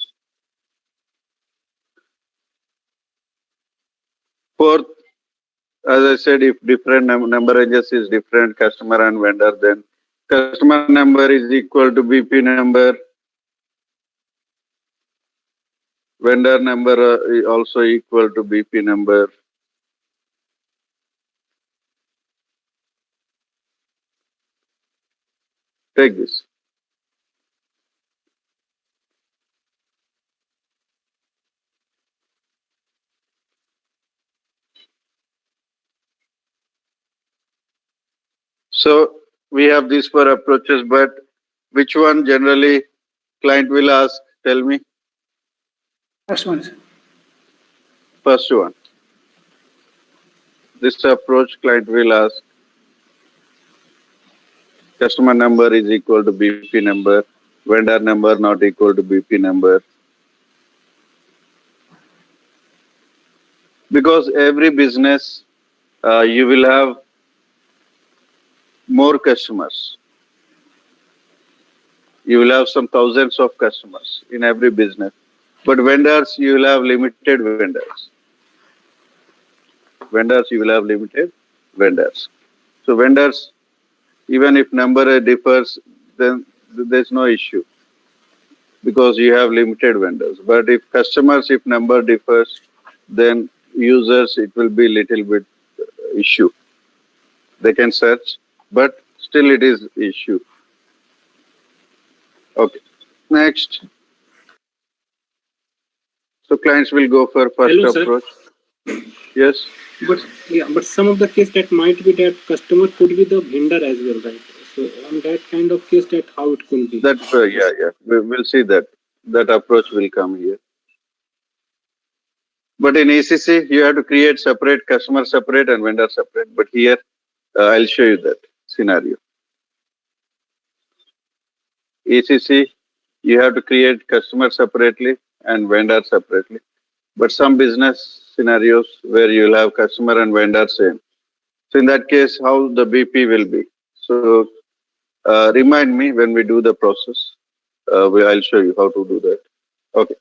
Fourth, as I said, if different number ranges is different, customer and vendor, then customer number is equal to BP number. Vendor number is also equal to BP number. Take this. So we have these four approaches, but which one generally client will ask? Tell me. First one, sir. First one. This approach client will ask. Customer number is equal to BP number. Vendor number not equal to BP number. Because every business, you will have more customers. You will have some thousands of customers in every business. But vendors, you will have limited vendors. Vendors, you will have limited vendors. So vendors, even if number differs, then there's no issue because you have limited vendors. But if customers, if number differs, then users, it will be little bit issue. They can search, but still it is issue. Okay. Next. So clients will go for first Hello, sir. approach. Yes. But some of the case that might be that customer could be the vendor as well, right? So on that kind of case, that how it could be. That yeah. We'll see that. That approach will come here. But in ECC, you have to create separate customer separate and vendor separate. But here, I'll show you that scenario. ECC, you have to create customer separately and vendor separately. But some business scenarios where you'll have customer and vendor same. So in that case, how the BP will be. So remind me when we do the process. I'll show you how to do that. Okay.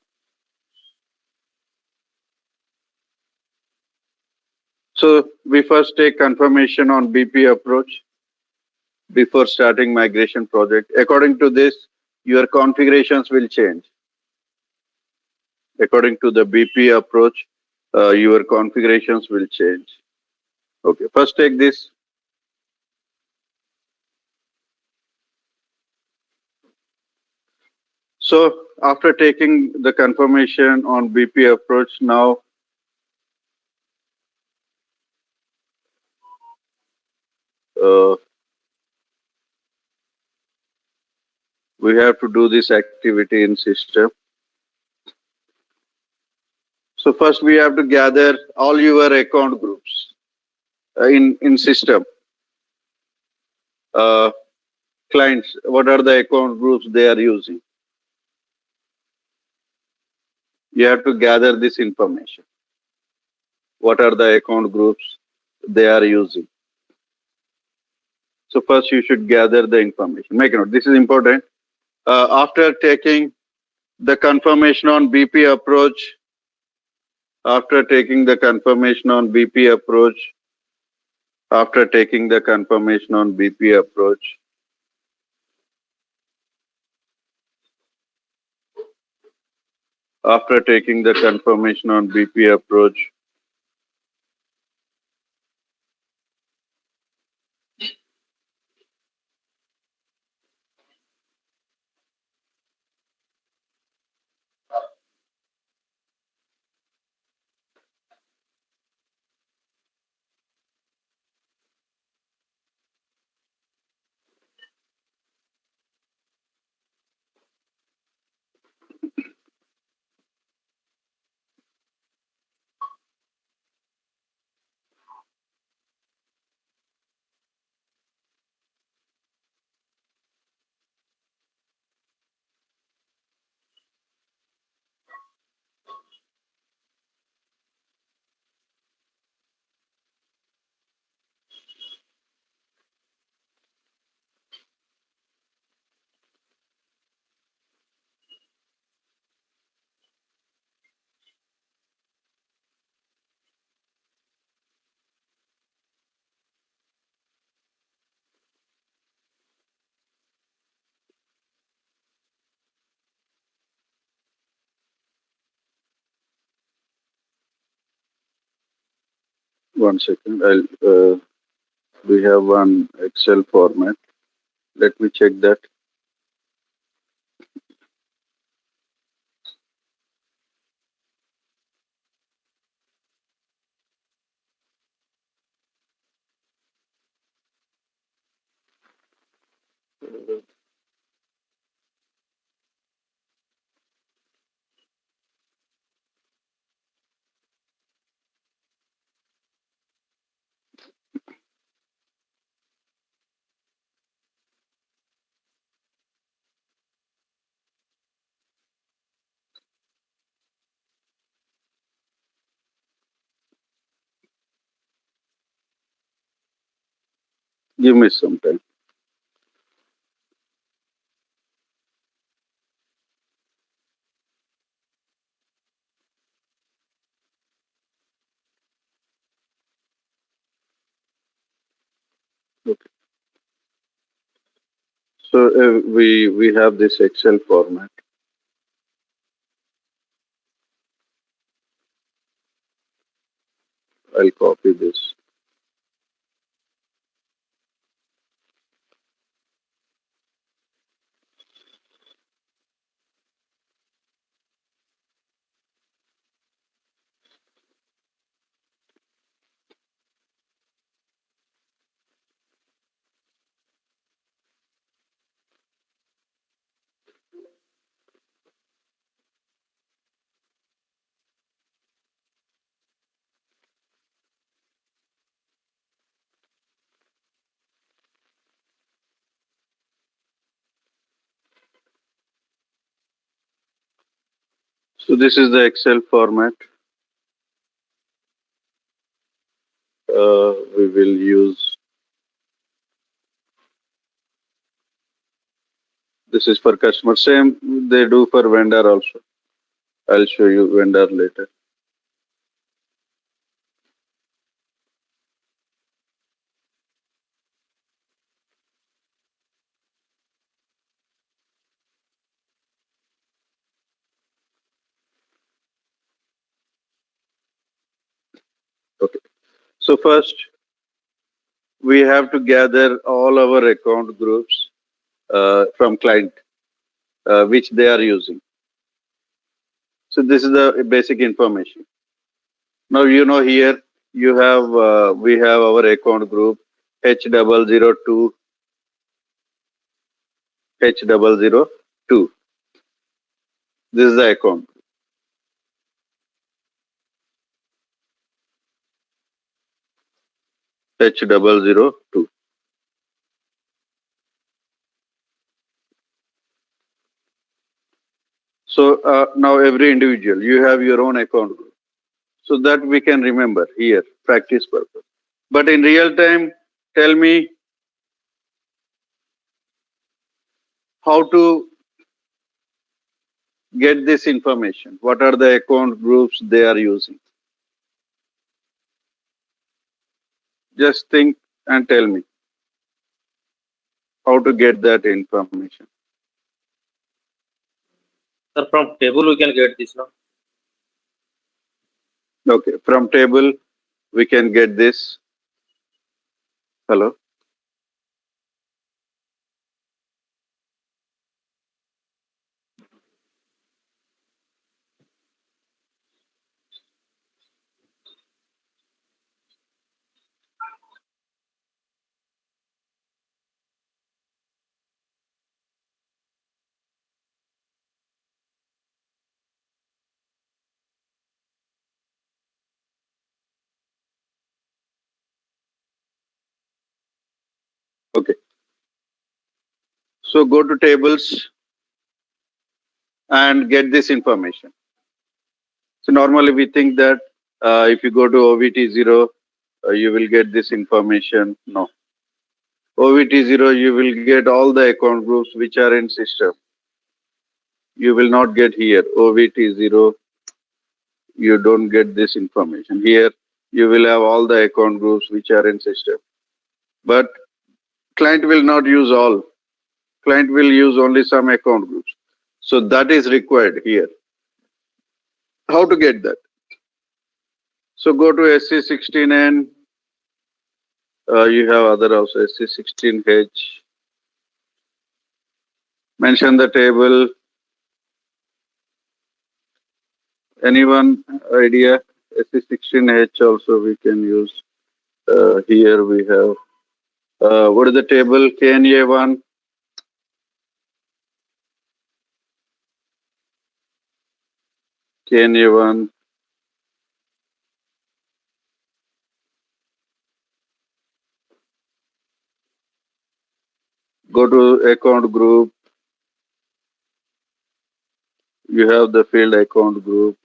So we first take confirmation on BP approach before starting migration project. According to this, your configurations will change. According to the BP approach, your configurations will change. Okay, first take this. So after taking the confirmation on BP approach, now we have to do this activity in system. So first we have to gather all your account groups in system. Clients, what are the account groups they are using? You have to gather this information. What are the account groups they are using? So first you should gather the information. Make a note. This is important. After taking the confirmation on BP approach, after taking the confirmation on BP approach, after taking the confirmation on BP approach, after taking the confirmation on BP approach, one second. We have one Excel format. Let me check that. Give me some time. Okay. So we have this Excel format. I'll copy this. So this is the Excel format. We will use. This is for customer. Same they do for vendor also. I'll show you vendor later. Okay. So first, we have to gather all our account groups from client, which they are using. So this is the basic information. Now you know here you have we have our account group H002 H002. This is the account H002. So now every individual, you have your own account group. So that we can remember here, practice purpose. But in real time, tell me how to get this information. What are the account groups they are using? Just think and tell me how to get that information. Sir, from table we can get this now. Okay, from table we can get this. Hello. Okay. So go to tables and get this information. So normally we think that if you go to OVT0, you will get this information. No. OVT0, you will get all the account groups which are in system. You will not get here. OVT0, you don't get this information. Here, you will have all the account groups which are in system. But client will not use all. Client will use only some account groups. So that is required here. How to get that? So go to SC16N. You have other also SC16H. Mention the table. Anyone idea? SC16H also we can use. Here we have. What is the table? KNA1. KNA1. Go to account group. You have the field account group.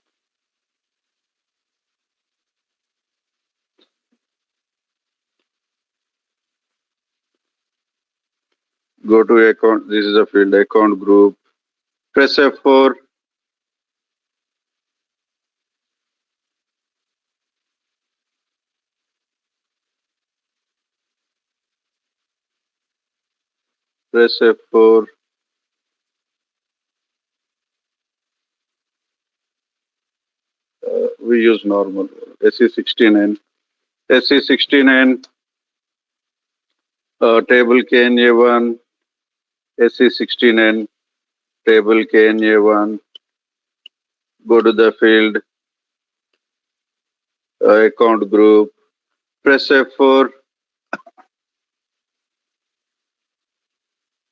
Go to account. This is a field account group. Press F4. press F4. We use normal SE69. SE69 table KNA1, SE69 table KNA1. Go to the field account group. Press F4.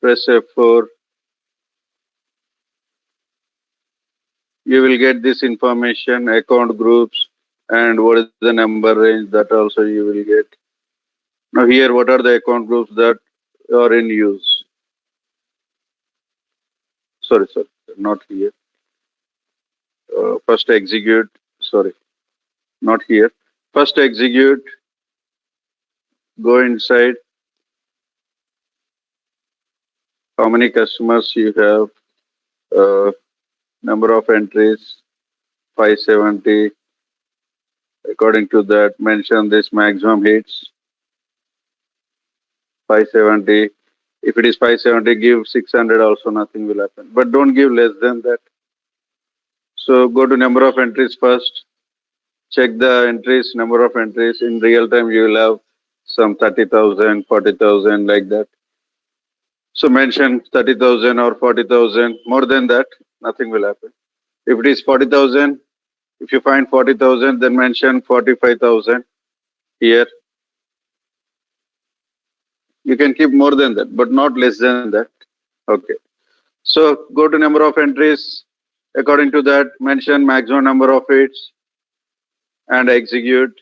Press F4. You will get this information, account groups, and what is the number range, that also you will get. Now here, what are the account groups that are in use? Sorry, not here. First execute, sorry, not here. First execute, go inside. How many customers you have? Number of entries, 570. According to that, mention this maximum hits, 570. If it is 570, give 600 also, nothing will happen. But don't give less than that. So go to number of entries first. Check the entries, number of entries. In real time, you will have some 30,000, 40,000 like that. So mention 30,000 or 40,000. More than that, nothing will happen. If it is 40,000, if you find 40,000, then mention 45,000 here. You can keep more than that, but not less than that. Okay. So go to number of entries. According to that, mention maximum number of hits and execute.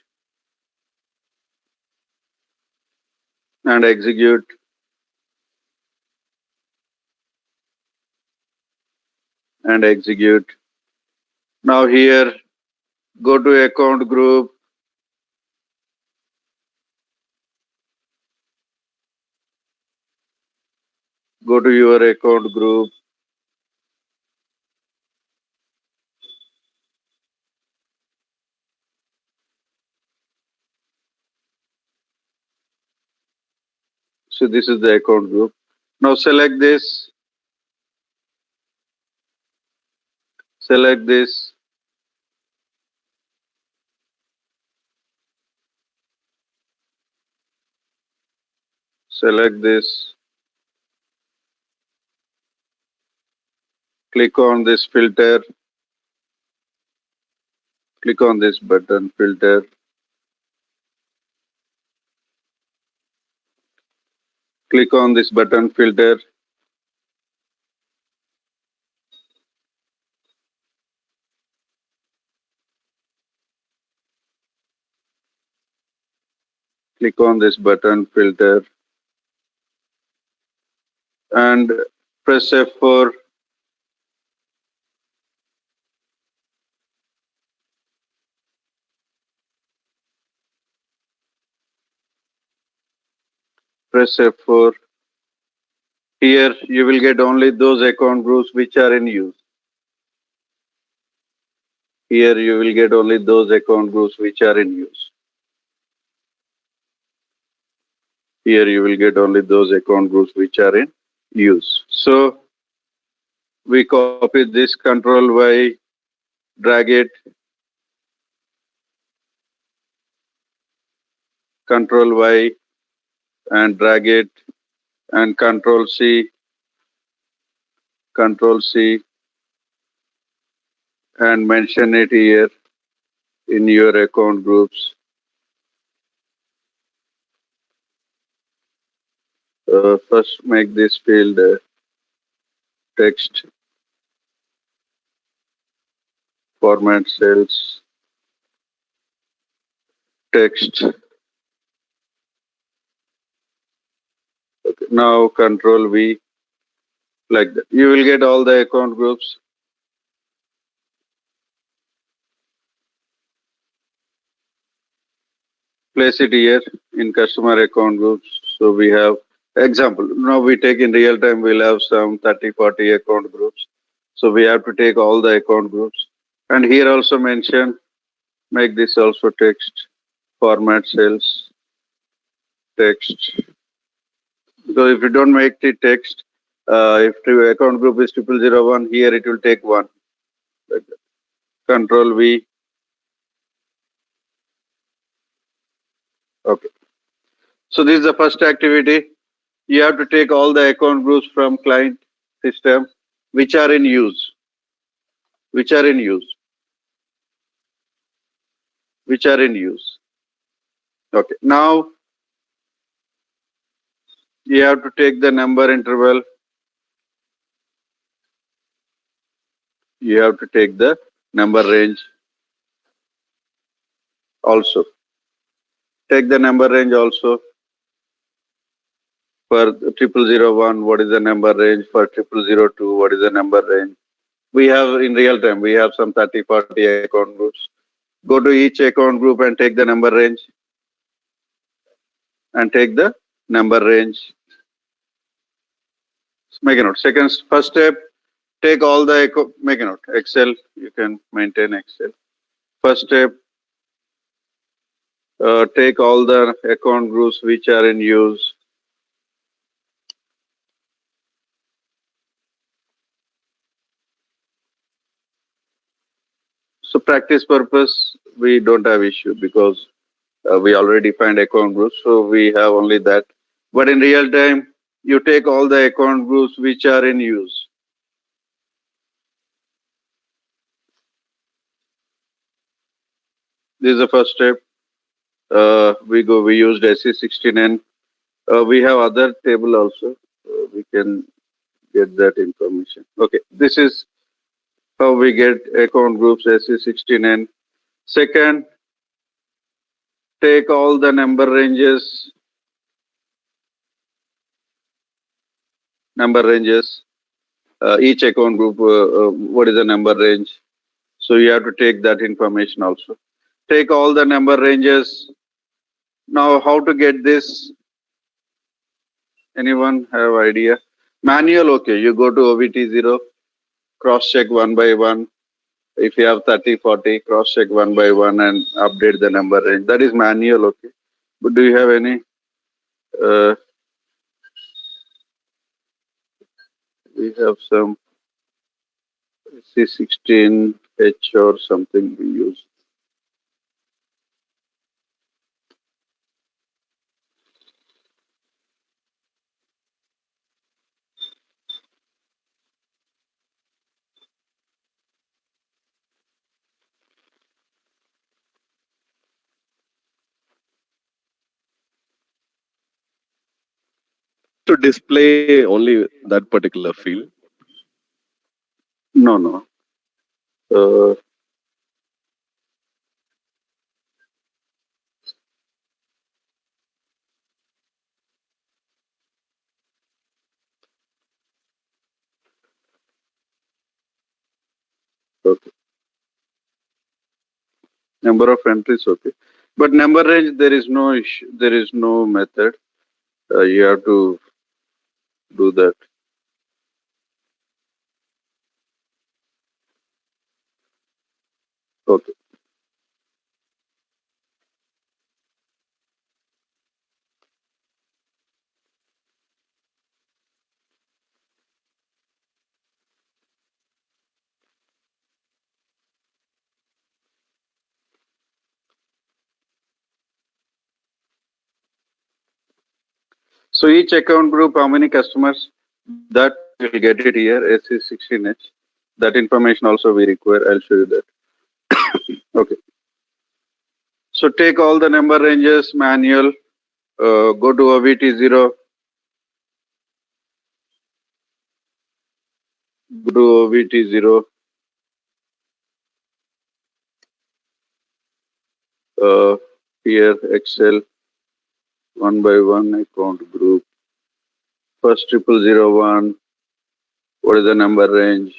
And execute. And execute. Now here, go to account group. Go to your account group. So this is the account group. Now select this. Select this. Select this. Click on this filter. Click on this button, filter. Click on this button, filter. Click on this button, filter. And press F4. Press F4. Here you will get only those account groups which are in use. Here you will get only those account groups which are in use. Here you will get only those account groups which are in use. So we copy this, Control Y, drag it, Control Y and drag it, and Control C, and mention it here in your account groups. First make this field text, format cells, text. Okay. Now Control V, like that. You will get all the account groups. Place it here in customer account groups. So we have example. Now we take in real time, we'll have some 30, 40 account groups. So we have to take all the account groups. And here also mention, make this also text, format cells, text. Because if you don't make the text, if the account group is 0001, here it will take 1. Like that. Control V. Okay. So this is the first activity. You have to take all the account groups from client system which are in use. Which are in use. Which are in use. Okay. Now you have to take the number interval. You have to take the number range also. Take the number range also. For 0001, what is the number range? For 0002, what is the number range? We have in real time, we have some 30, 40 account groups. Go to each account group and take the number range. And take the number range. Make a note. First step, take all the, make a note. Excel, you can maintain Excel. First step, take all the account groups which are in use. So practice purpose, we don't have issue because we already defined account groups, so we have only that. But in real time, you take all the account groups which are in use. This is the first step. We used SE16N. We have other table also. We can get that information. Okay, this is how we get account groups SE16N. Second, take all the number ranges. Each account group, what is the number range? So you have to take that information also. Take all the number ranges. Now, how to get this? Anyone have idea? Manual, okay. You go to OBT0, cross-check one by one. If you have 30, 40, cross-check one by one and update the number range. That is manual, okay. But do you have any? We have some C16H or something we use. To display only that particular field? No, no. Okay. Number of entries, okay. But number range, there is no issue. There is no method. You have to do that. Okay. So each account group, how many customers? That you will get it here, SC16H. That information also we require. I'll show you that. Okay. So take all the number ranges, manual, go to OBT0, go to OBT0, here Excel, one by one account group. First 0001, what is the number range?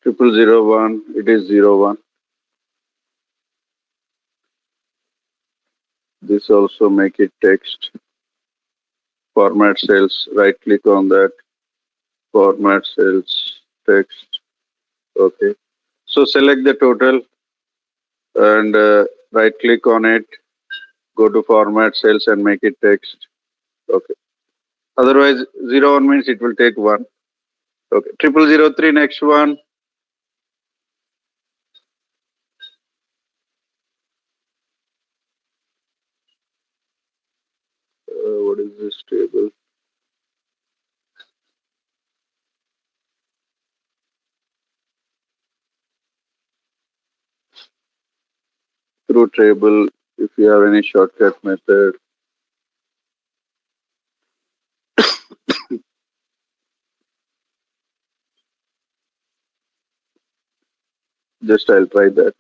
Triple 001, it is 01. This also make it text. format cells, right click on that, format cells, text. Okay. So select the total and right click on it, go to format cells and make it text. Okay. Otherwise 01 means it will take 1. Okay. 0003, next one. What is this table? Through table, if you have any shortcut method. Just I'll try that.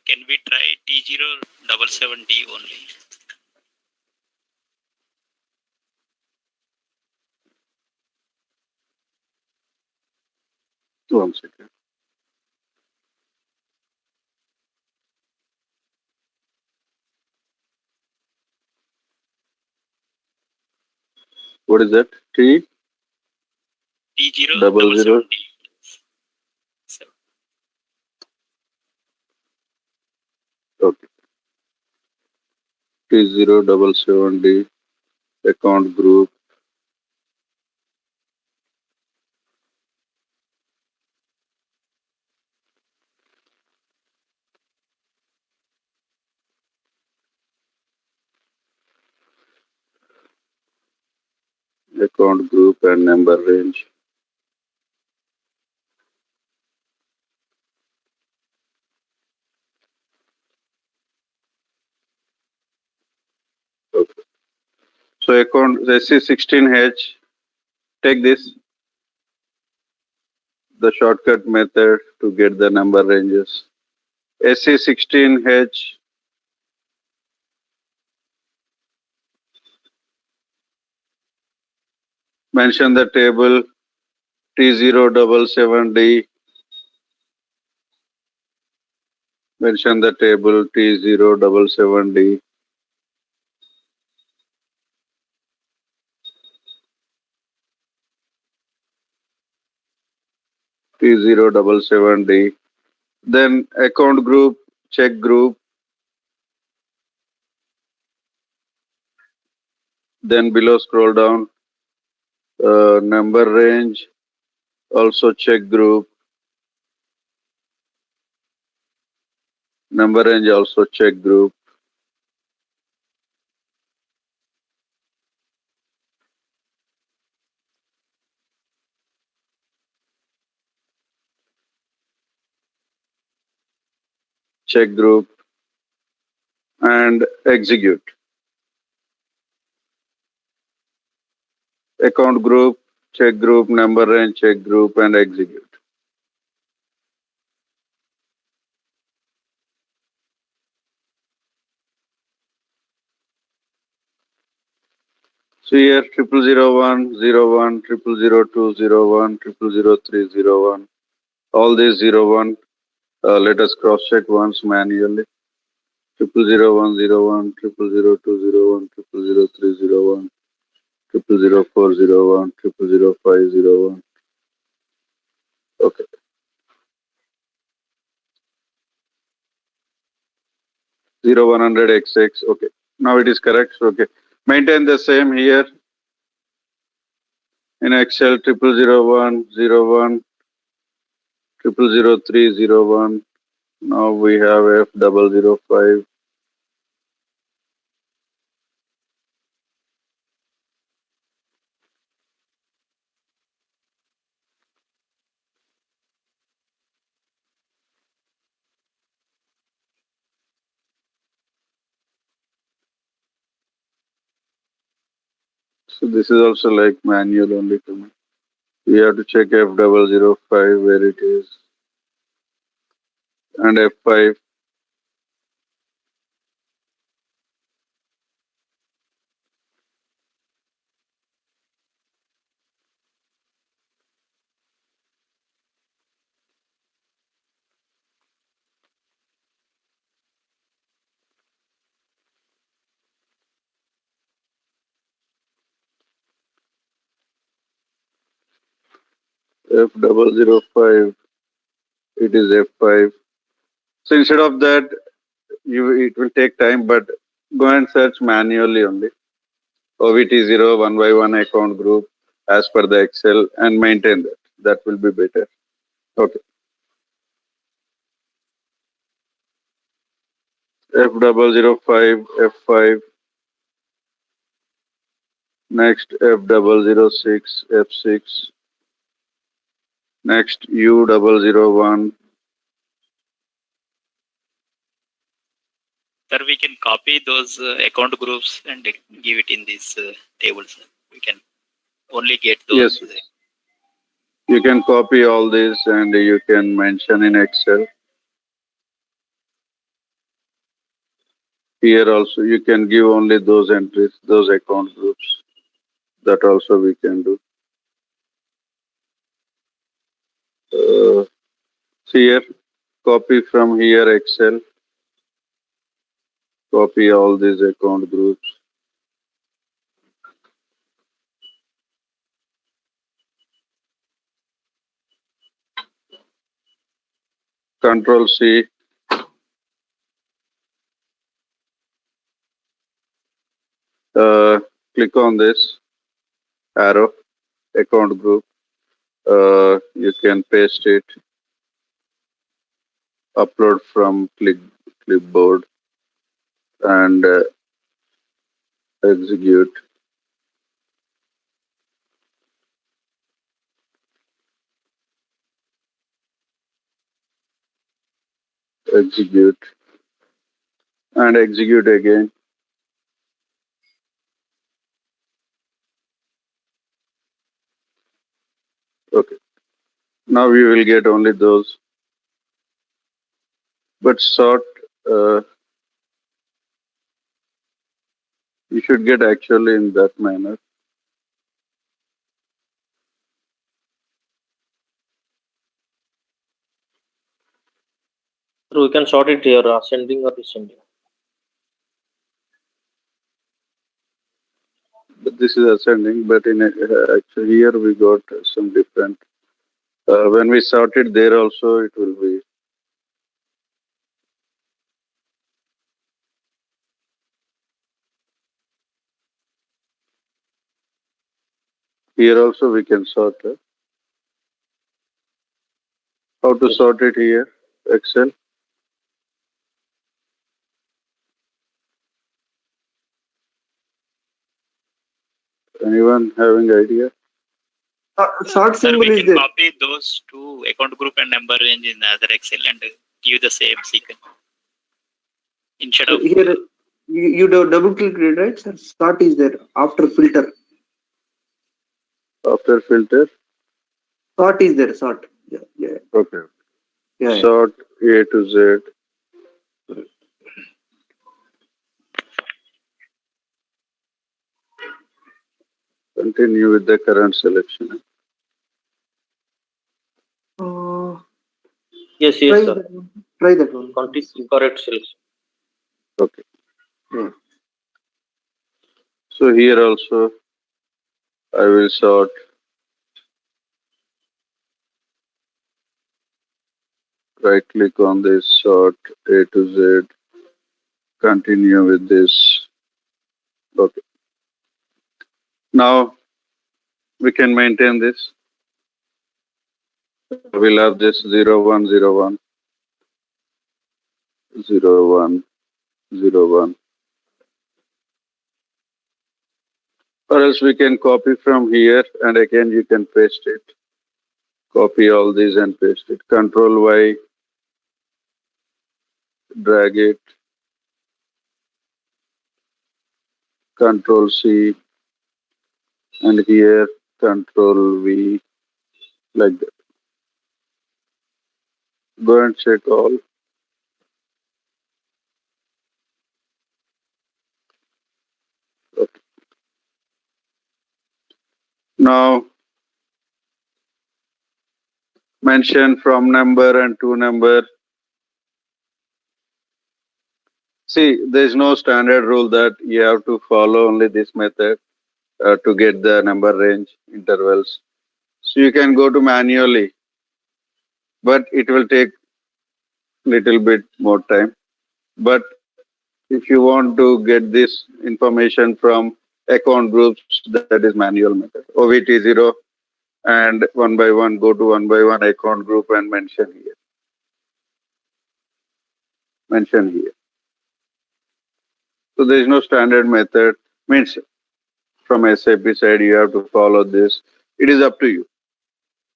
Can we try T077D only? One second. What is that? T double zero. T077D. Okay. T077D account group. Account group and number range. Okay. So account SC16H, take this, the shortcut method to get the number ranges. SC16H, mention the table T077D, mention the table T077D. T077D. Then account group, check group. Then below scroll down, number range, also check group. Number range also check group. Check group and execute. Account group, check group, number range, check group and execute. So here 000101, 000201, 000301, all these 01. Let us cross check once manually. 000101, 000201, 000301, 00401, 000501. Okay. Zero 100 XX. Okay. Now it is correct. Okay. Maintain the same here. In Excel 0001, 01, 000301. Now we have F005. So this is also like manual only to me. We have to check F005 where it is. And F5. F005. It is F5. So instead of that, it will take time, but go and search manually only. OVT0 one by one account group as per the Excel and maintain that. That will be better. Okay. F005, F5. Next F006, F6. Next U001. Sir, we can copy those account groups and give it in these tables. We can only get those. Yes. You can copy all this and you can mention in Excel. Here also you can give only those entries, those account groups. That also we can do. Here, copy from here Excel. Copy all these account groups. Control C. Click on this arrow, account group. You can paste it. Upload from clipboard and execute. Execute and execute again. Okay. Now we will get only those. But sort, you should get actually in that manner. So we can sort it here, ascending or descending. But this is ascending, but in actually here we got some different. When we sort it there also, it will be. Here also we can sort it. How to sort it here? Excel. Anyone having idea? Sir, Short symbol we is can there. copy those two account group and number range in the other Excel and give the same sequence. Instead of Here, you do double click it, right, sir? Sort is there after filter. After filter. Sort is there, sort. Yeah, yeah. Okay. Yeah, Sort A to Z. Continue with the current selection. Yes, try yes, sir. that one. Try that one. Continue, correct selection. Okay. Yeah. So here also I will sort. Right click on this, sort A to Z. Continue with this. Okay. Now we can maintain this. We'll have this 0, 1, 0, 1, 0, 1, 0, 1. Or else we can copy from here and again you can paste it. Copy all these and paste it. Control Y, drag it. Control C, and here Control V, like that. Go and check all. Okay. Now mention from number and to number. See, there is no standard rule that you have to follow only this method to get the number range intervals. So you can go to manually, but it will take little bit more time. But if you want to get this information from account groups, that is manual method. OVT0 and one by one, go to one by one account group and mention here. Mention here. So there is no standard method. Means from SAP side you have to follow this. It is up to you.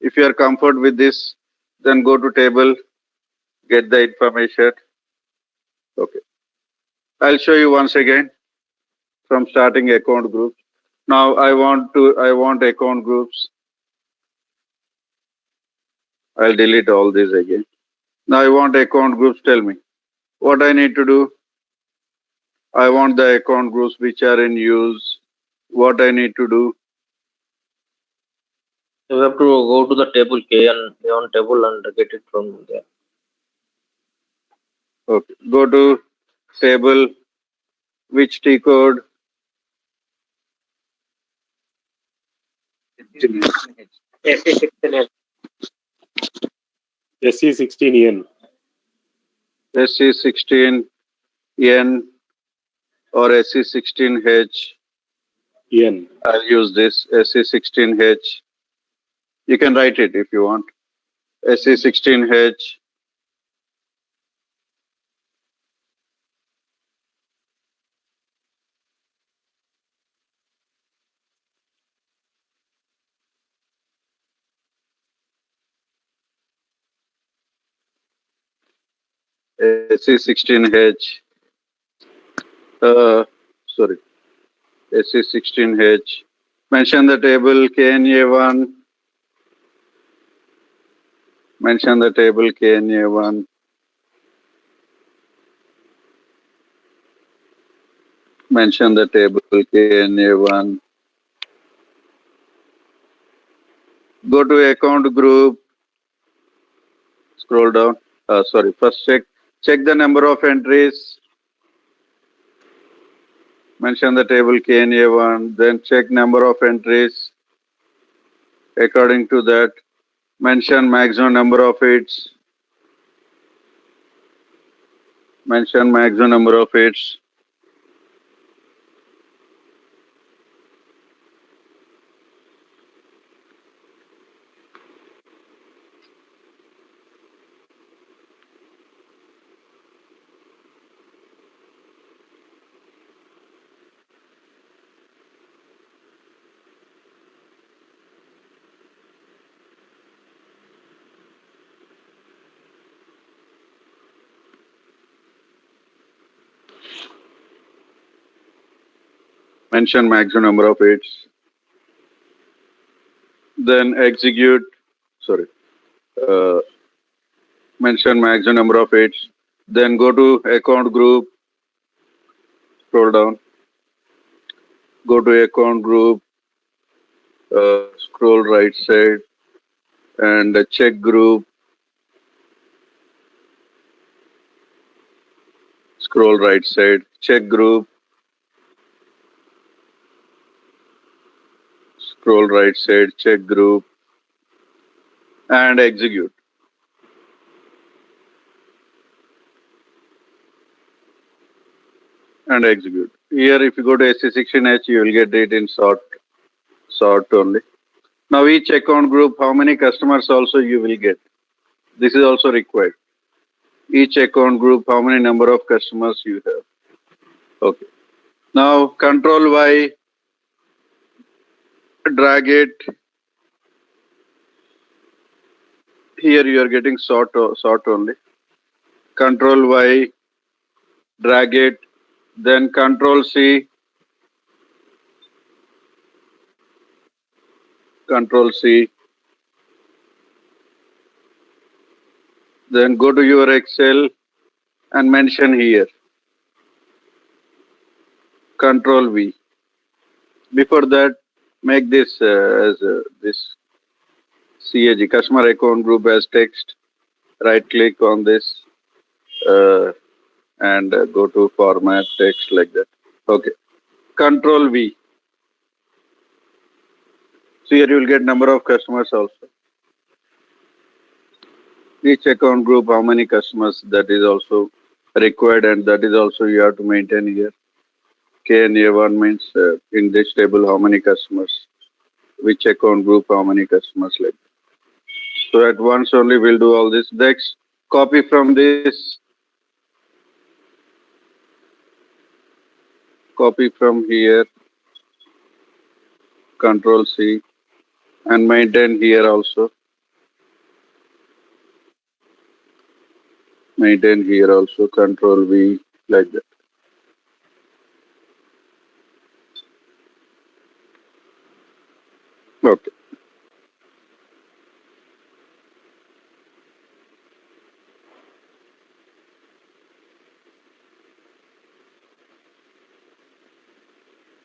If you are comfort with this, then go to table, get the information. Okay. I'll show you once again from starting account groups. Now I want account groups. I'll delete all these again. Now I want account groups. Tell me what I need to do. I want the account groups which are in use. What I need to do. You have to go to the table K1 table and get it from there. Okay. Go to table. Which T code? SC16N. SC16N or SC16H. N. I'll use this SC16H. You can write it if you want. SC16H. SC16H. Sorry. SC16H. Mention the table KNA1. Mention the table KNA1. Mention the table KNA1. Go to account group. Scroll down. Sorry. First check the number of entries. Mention the table KNA1. Then check number of entries. According to that, mention maximum number of hits. Mention maximum number of hits. Mention maximum number of hits. Then execute. Sorry. Mention maximum number of hits. Then go to account group. Scroll down. Go to account group. Scroll right side and check group. Scroll right side. Check group. Scroll right side, check group, and execute. And execute. Here, if you go to SC16H, you will get it in sort only. Now, each account group, how many customers also you will get. This is also required. Each account group, how many number of customers you have. Okay. Now, Control Y, drag it. Here you are getting sort only. Control Y, drag it. Then Control C. Control C. Then go to your Excel and mention here. Control V. Before that, make this as this CAG, customer account group, as text. Right click on this and go to format text like that. Okay. Control V. So here you will get number of customers also. Each account group, how many customers, that is also required, and that is also you have to maintain here. KNA1 means in this table how many customers, which account group, how many customers like that. So at once only we'll do all this. Next, copy from this. Copy from here. Control C. And maintain here also. Maintain here also. Control V like that. Okay.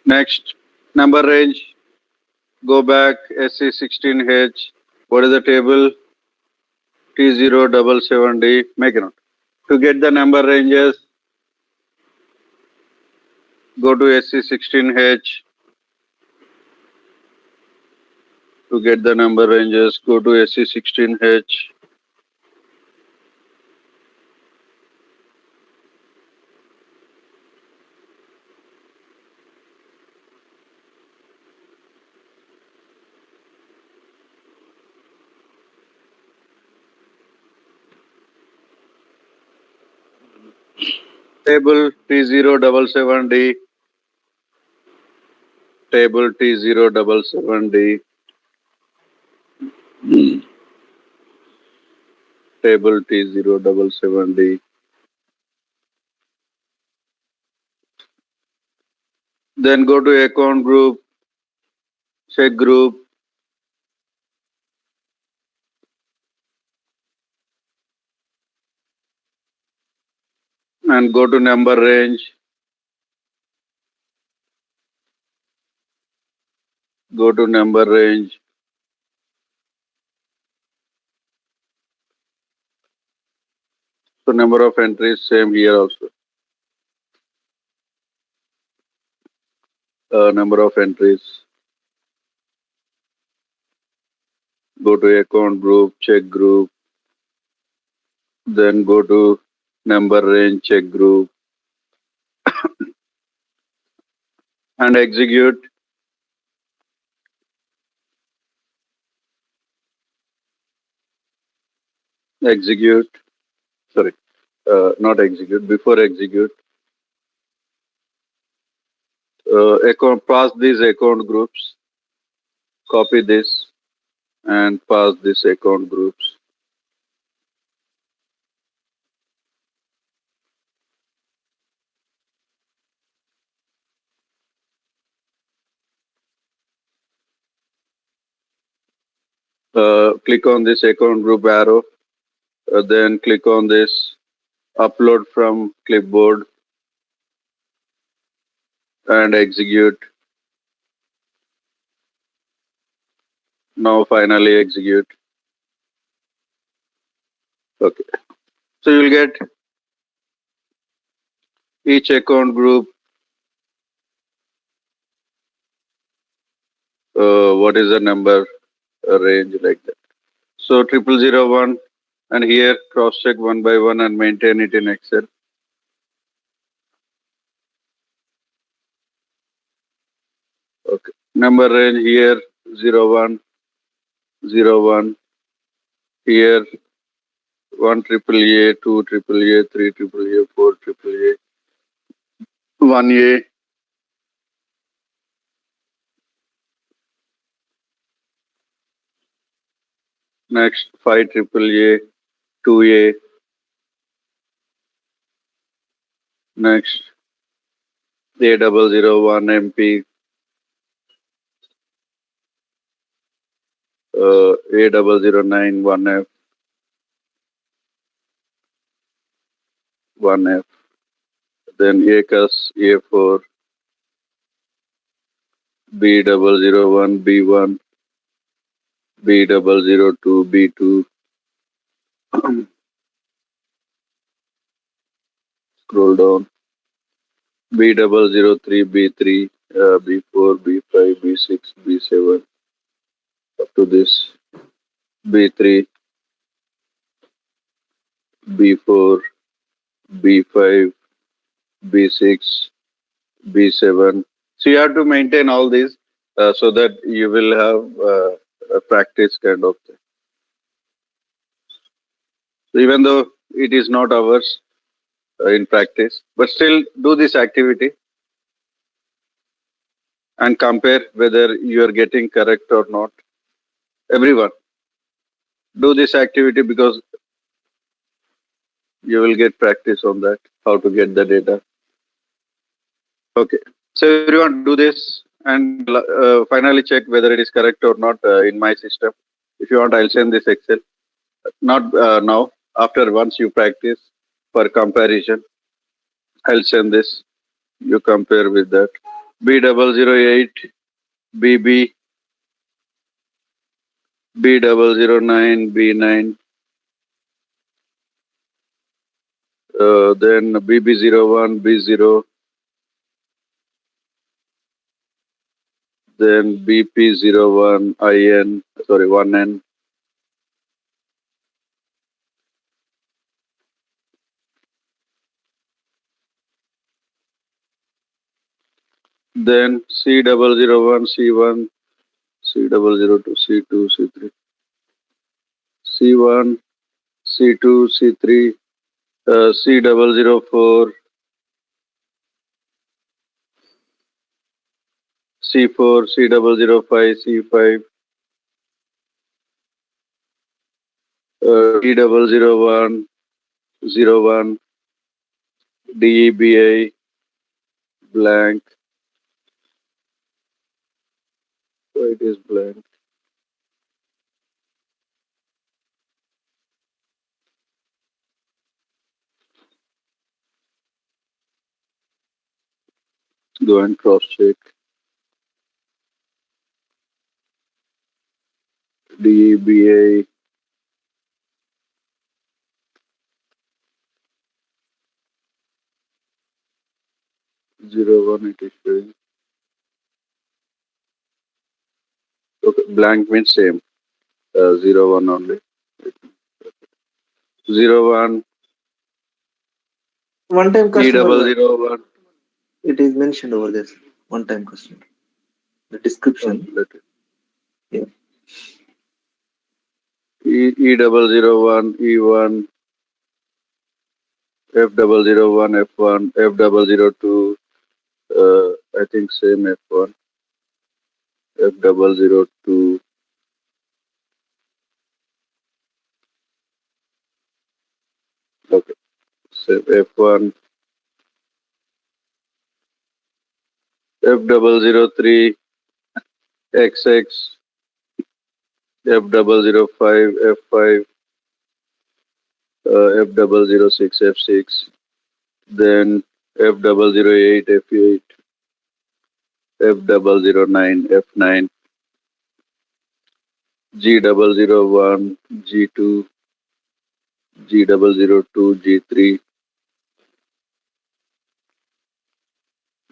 Next, number range. Go back, SC16H. What is the table? T077D. Make a note. To get the number ranges, go to SC16H. To get the number ranges, go to SC16H. Table T077D. Table T077D. Table T077D. Then go to account group, check group. And go to number range. Go to number range. So number of entries, same here also. Number of entries. Go to account group, check group. Then go to number range, check group. And execute. Execute. Sorry, not execute. Before execute. Account, pass these account groups. Copy this and pass this account groups. Click on this account group arrow. Then click on this upload from clipboard and execute. Now finally execute. Okay. So you'll get each account group what is the number range like that. So 0001, and here cross check one by one and maintain it in Excel. Okay. Number range here 01, 01. Here 1 triple A, 2 triple A, 3 triple A, 4 triple A, 1A. Next 5 triple A, 2A. Next A001 MP, A009 1F, 1F. Then ACUS A4, B001 B1, B002 B2. Scroll down. B003 B3, B4, B5, B6, B7. Up to this B3, B4, B5, B6, B7. So you have to maintain all these so that you will have a practice kind of thing. So even though it is not ours in practice, but still do this activity and compare whether you are getting correct or not. Everyone, do this activity because you will get practice on that, how to get the data. Okay, so everyone do this and finally check whether it is correct or not in my system. If you want, I'll send this Excel. Not now, after once you practice for comparison, I'll send this. You compare with that. B008, BB, B009, B9, then BB01, B0, then BP01, IN, sorry, 1N, then C001, C1, C002, C2, C3, C1, C2, C3, C004, C4, C005, C5, D001, 01, DEBA, blank. Why it is blank? Go and cross check. DEBA, '01 it is showing. Okay, blank means same. 01 only. 01, One time customer, D001. it is mentioned over there. One time customer. The description. Yeah. E001, E1, F001, F1, F002. I think same F1, F002. Okay, so F1, F003, XX, F005, F5, F006, F6, then F008, F8, F009, F9, G001, G2, G002, G3,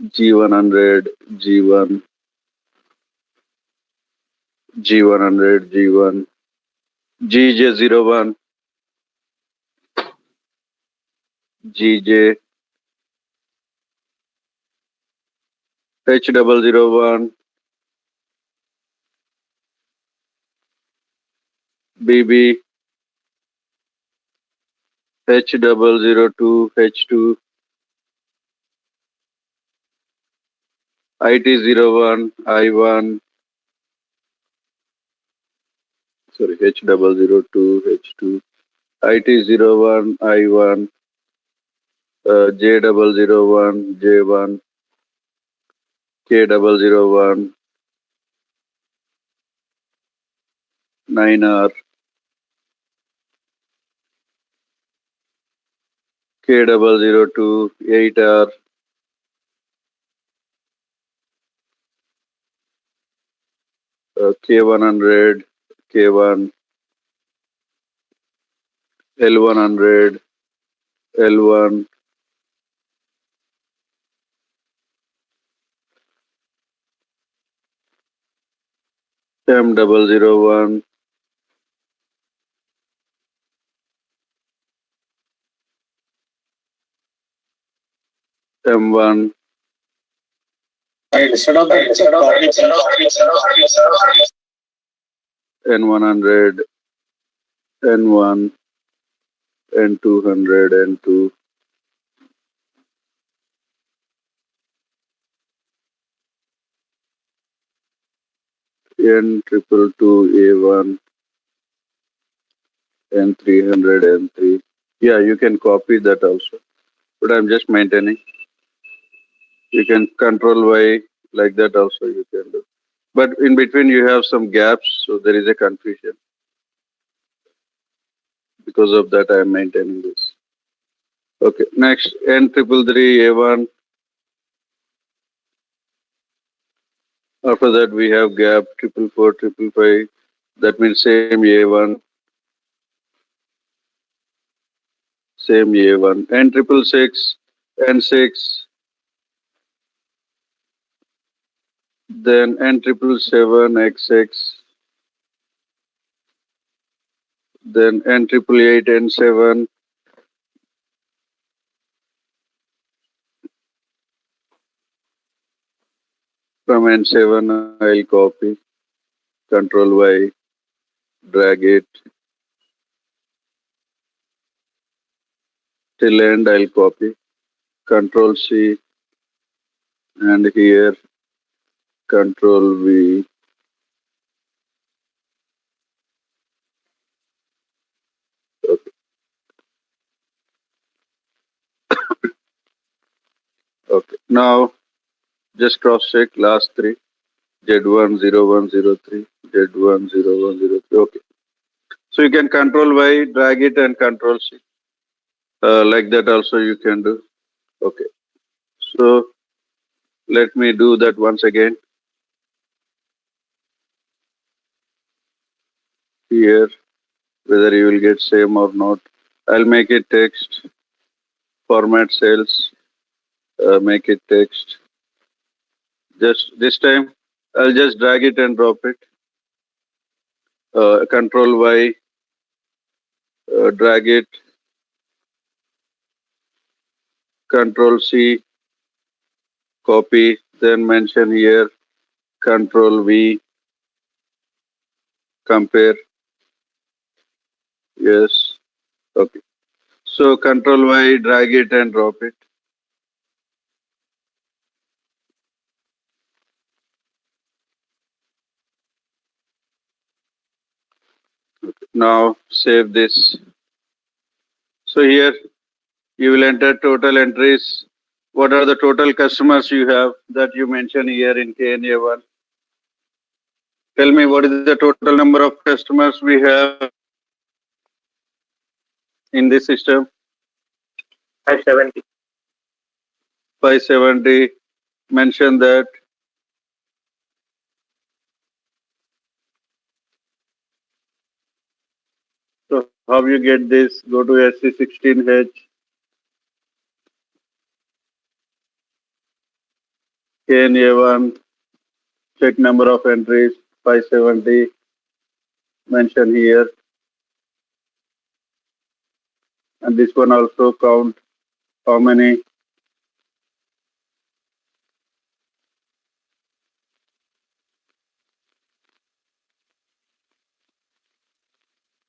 G100, G1, G100, G1, GJ01, GJ, H001, BB, H002, H2, IT01, I1, sorry, H002, H2, IT01, I1, J001, J1, K001, 9R, K002, 8R, K100, K1, L100, L1, M001, M1, N100, N1, N200, N2, N222, A1, N300, N3. Yeah, you can copy that also, but I'm just maintaining. You can control Y like that also you can do. But in between you have some gaps, so there is a confusion. Because of that, I am maintaining this. Okay, next N333, A1. After that, we have gap 444, 555. That means same A1, same A1. N666, N6, then N777, XX, then N888, N7, from N7 I'll copy, Control Y, drag it, till end I'll copy, Control C, and here Control V. Okay. Okay. Now just cross check last three. Z10103, Z10103. Okay. So you can Control Y, drag it, and Control C. Like that also you can do. Okay. So let me do that once again. Here, whether you will get same or not. I'll make it text. Format cells. Make it text. Just this time, I'll just drag it and drop it. Control Y, drag it. Control C, copy. Then mention here. Control V, compare. Yes. Okay. So Control Y, drag it and drop it. Now save this. So here you will enter total entries. What are the total customers you have that you mention here in KNA1? Tell me what is the total number of customers we have in this system? 570. 570. Mention that. So how you get this? Go to SC16H. KNA1. Check number of entries. 570 mention here, and this one also count how many.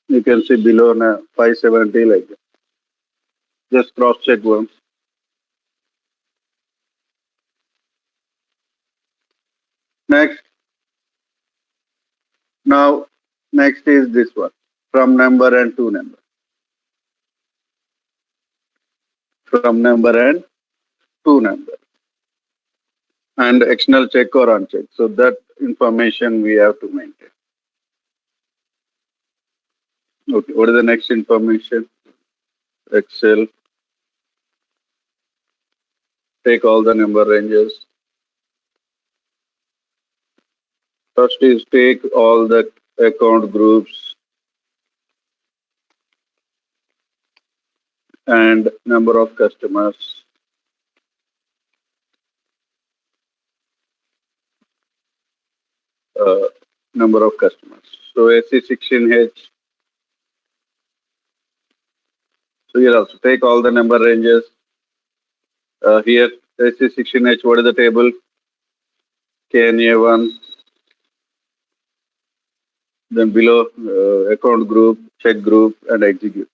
You can see below now 570 like that. Just cross check once. Next. Now, next is this one, from number and to number. From number and to number. And external check or uncheck. So that information we have to maintain. Okay, what is the next information? Excel. Take all the number ranges. First is take all the account groups and number of customers. Number of customers. So SC16H. So here also take all the number ranges. Here SC16H, what is the table? KNA1. Then below account group, check group, and execute.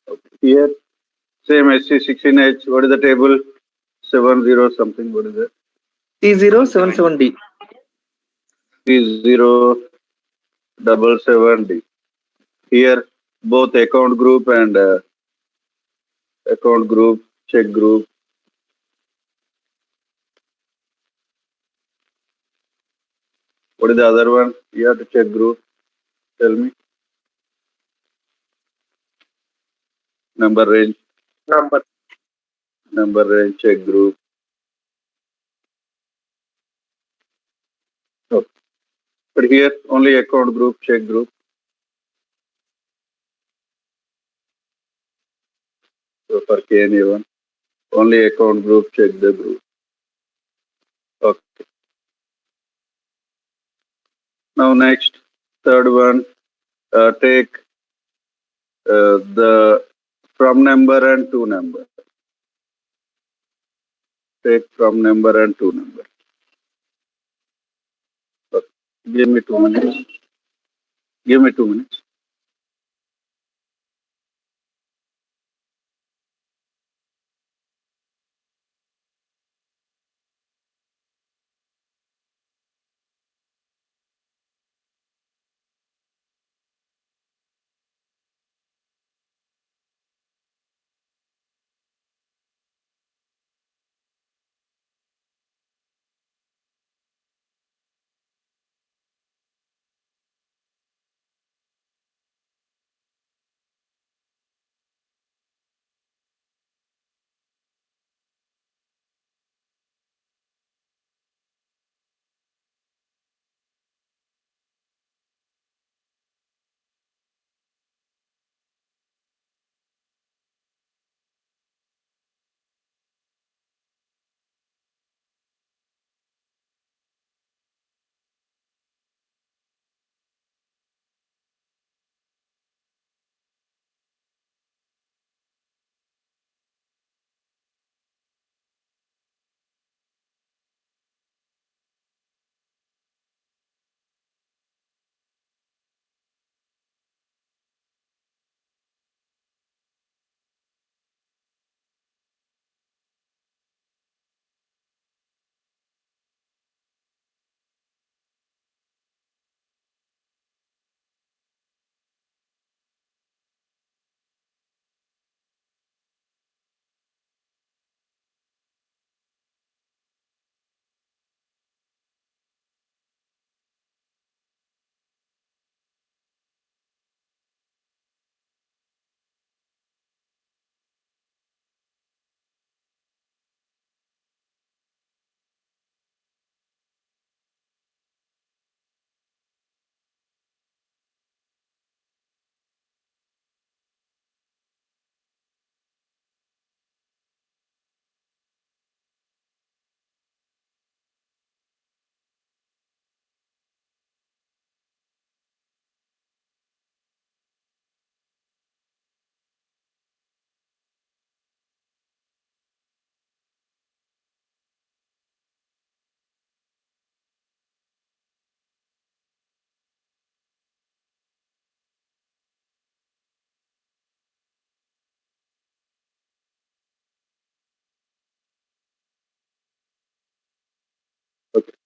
Okay. Here, same SC16H. What is the table? 70 something. What is it? C077D. C077D. Here, both account group and account group, check group. What is the other one? You have to check group. Tell me. Number range. Number range, check group. Okay. But here, only account group, check group. So for KNA1, only account group, check the group. Okay. Now next, third one, take the from number and to number. Take from number and to number. Okay. Give me 2 minutes. Give me 2 minutes.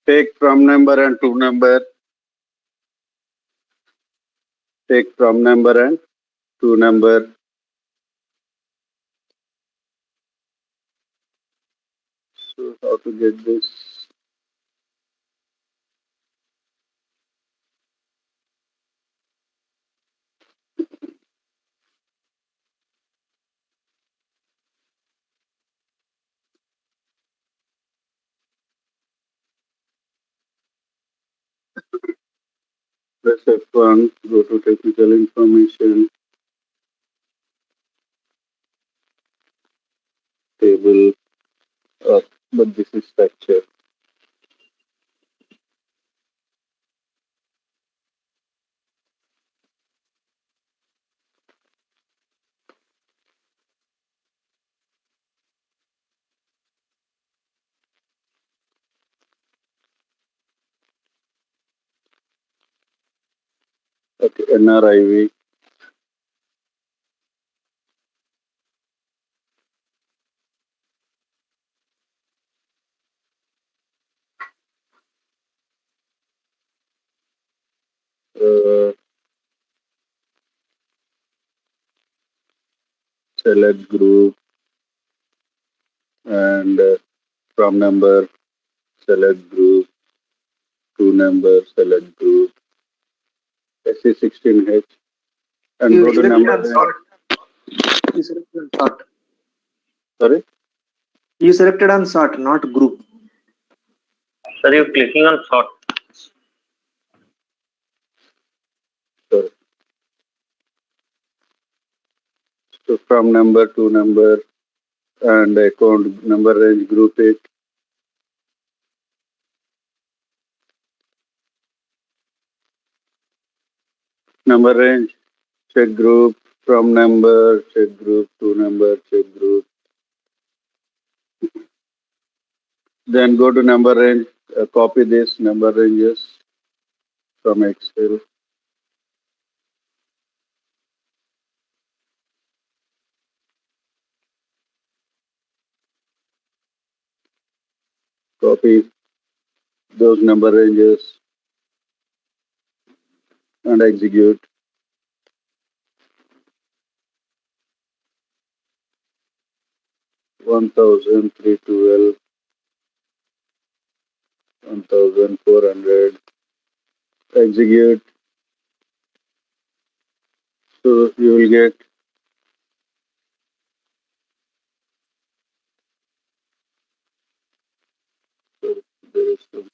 Take from number and to number. Take from number and to number. So how to get this? Press F1, go to technical information, table, but this is structure. Okay, NRIV. Select group and from number, select group, to number, select group, SC16H, and You go to selected number. on sort. You selected on sort. Sorry? You selected on sort, not group. Sir, you're clicking on sort. Sorry. So from number to number and account number range group it. Number range, check group, from number, check group, to number, check group. Then go to number range, copy this number ranges from Excel. Copy those number ranges and execute. One thousand three twelve, 1,400. Execute. So you will get there is some.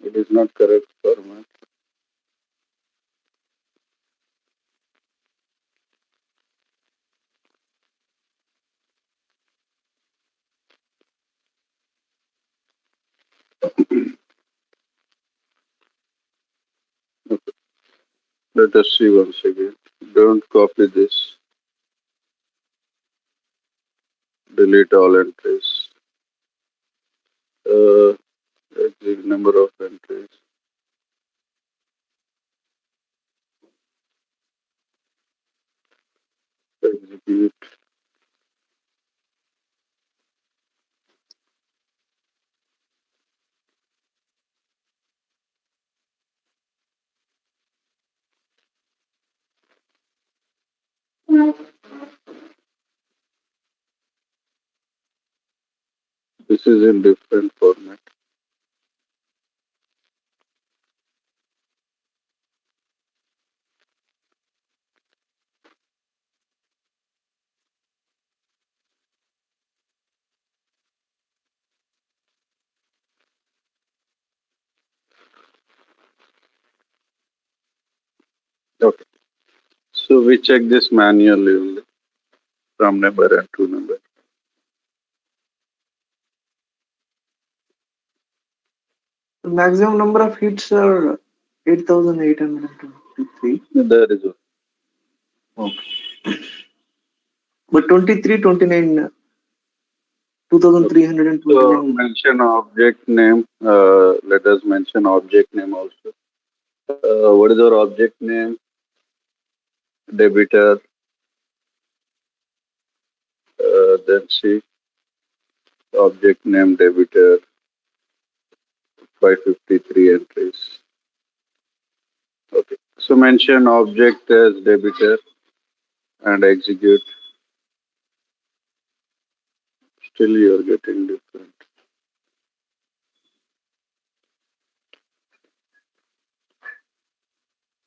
It is not correct format. Okay. Let us see once again. Don't copy this. Delete all entries. Exit number of entries. Execute. This is in different format. Okay. So we check this manually only from number and to number. The maximum number of hits are 8,823. That is all. Okay. But 23, 29, 2,329. So mention object name. Let us mention object name also. What is our object name? Debitor. Then see object name debitor. 553 entries. Okay. So mention object as debitor and execute. Still you are getting different.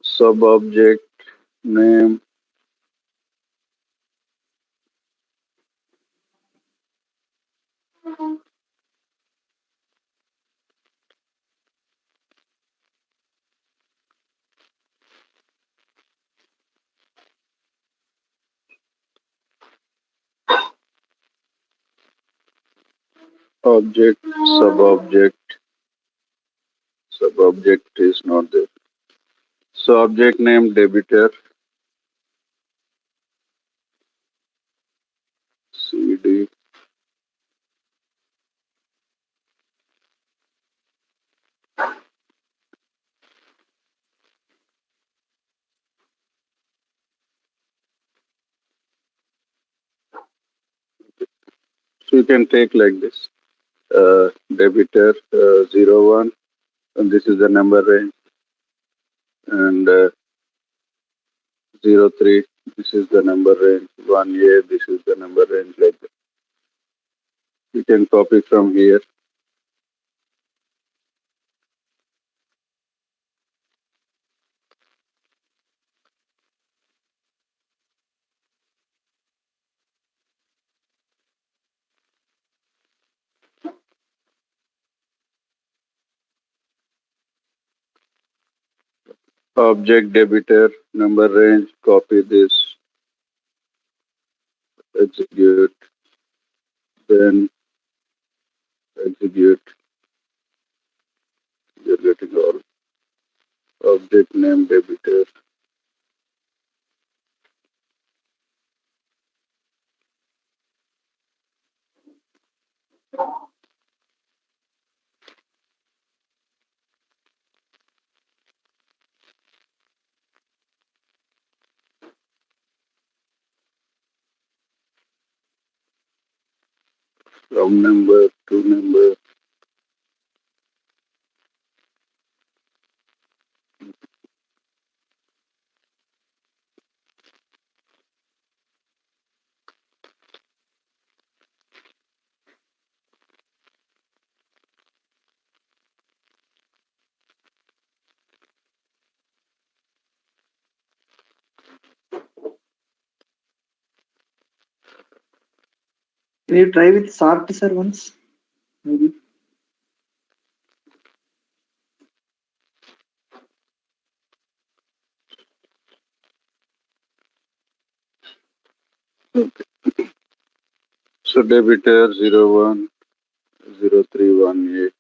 Sub object name. Object, sub-object. Sub-object is not there. So object name debitor. CD. So you can take like this. Debitor 01, and this is the number range, and 03, this is the number range, 1A, this is the number range, like that. You can copy from here. Object debitor, number range, copy this, execute, then execute. You're getting all. Object name debitor. From number to number. Can you try with sort, sir, once? Maybe. So debitor 01, 03, 1A,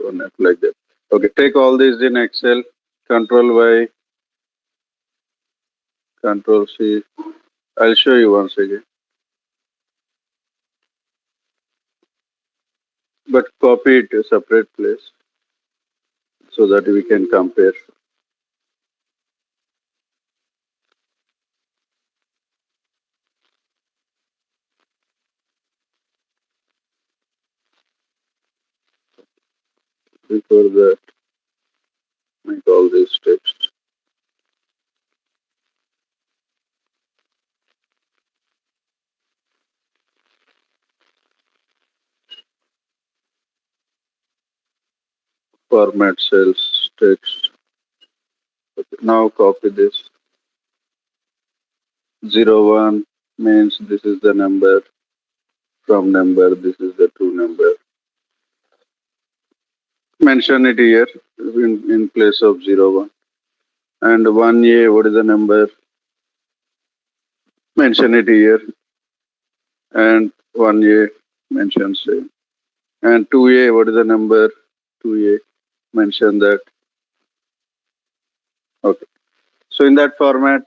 1F, like that. Okay, take all these in Excel, Control Y, Control C. I'll show you once again. But copy it to a separate place so that we can compare. Before that, make all these text. Format cells, text. Okay, now copy this. 01 means this is the number. From number, this is the two number. Mention it here in place of 01. And 1A, what is the number? Mention it here. And 1A, mention same. And 2A, what is the number? 2A, mention that. Okay. So in that format,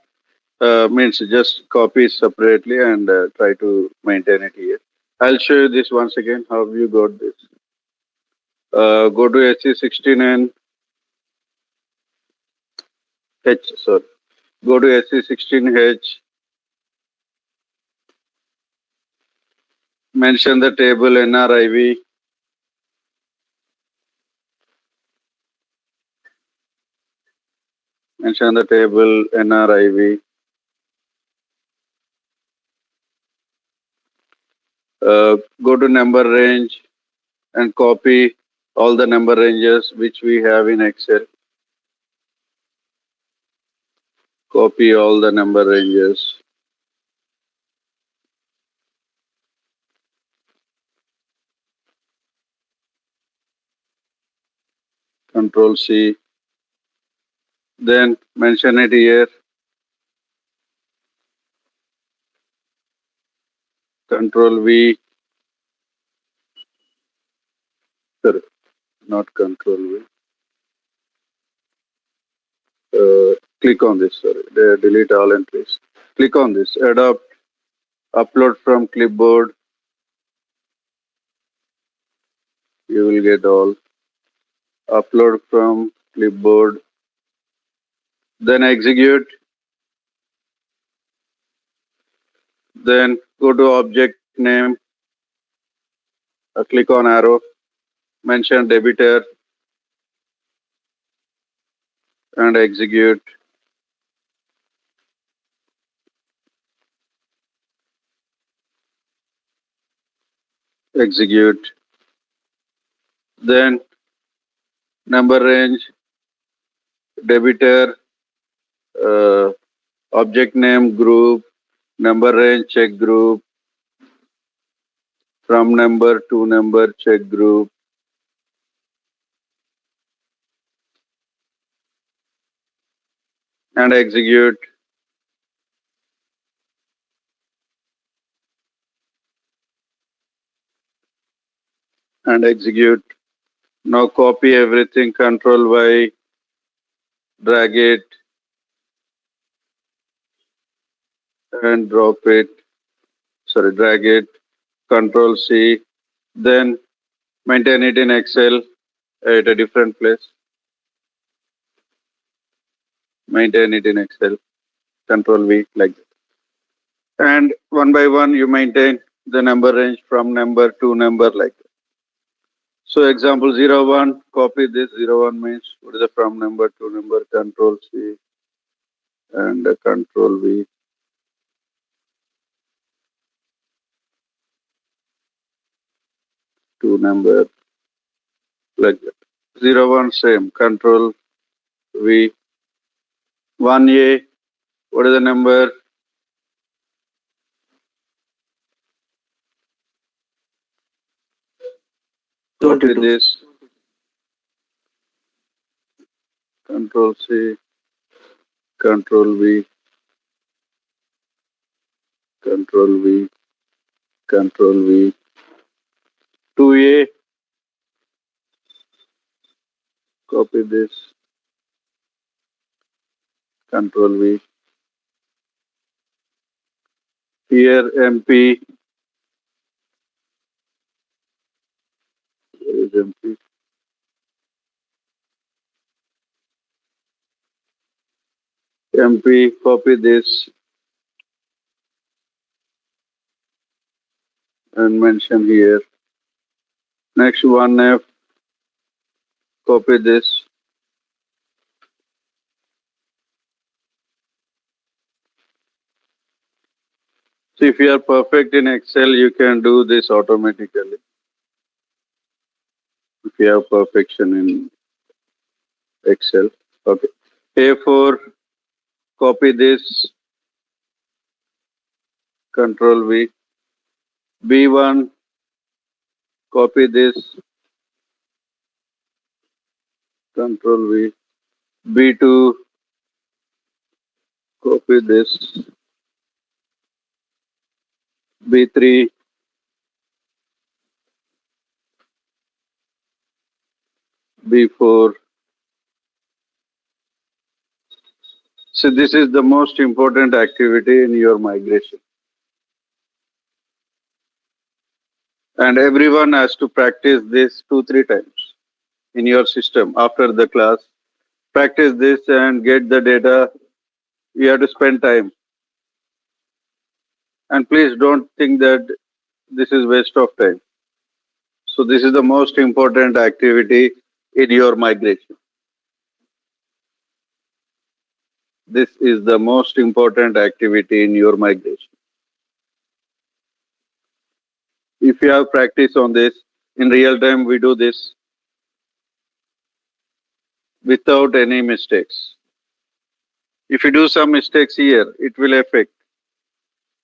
means just copy separately and try to maintain it here. I'll show you this once again, how you got this. Go to HC69, H, sorry. Go to SE16H. Mention the table NRIV. Mention the table NRIV. Go to number range and copy all the number ranges which we have in Excel. Copy all the number ranges. Control C. Then mention it here. Control V. Sorry, not Control V. Click on this. Sorry, delete all entries. Click on this. Adopt. Upload from clipboard. You will get all. Upload from clipboard. Then execute. Then go to object name. Click on arrow. Mention debitor and execute. Execute. Then number range, debitor, object name group, number range check group, from number to number check group, and execute. And execute. Now copy everything, Control Y, drag it and drop it. Sorry, drag it, Control C. Then maintain it in Excel at a different place. Maintain it in Excel, Control V, like that. And one by one, you maintain the number range from number to number, like that. So example 01, copy this. 01 means what is the from number to number, Control C and Control V. To number, like that. 01 same, Control V. 1A, what is the number? Copy 22. this. Control C, Control V, Control V, Control V. 2A, copy this. Control V. Here MP. Where is MP? MP, copy this and mention here. Next 1F, copy this. So if you are perfect in Excel, you can do this automatically. If you have perfection in Excel. Okay. A4, copy this. Control V. B1, copy this. Control V. B2, copy this. B3, B4. So this is the most important activity in your migration. And everyone has to practice this 2-3 times in your system after the class. practice this and get the data. You have to spend time. And please don't think that this is waste of time. So this is the most important activity in your migration. This is the most important activity in your migration. If you have practice on this, in real time we do this without any mistakes. If you do some mistakes here, it will affect.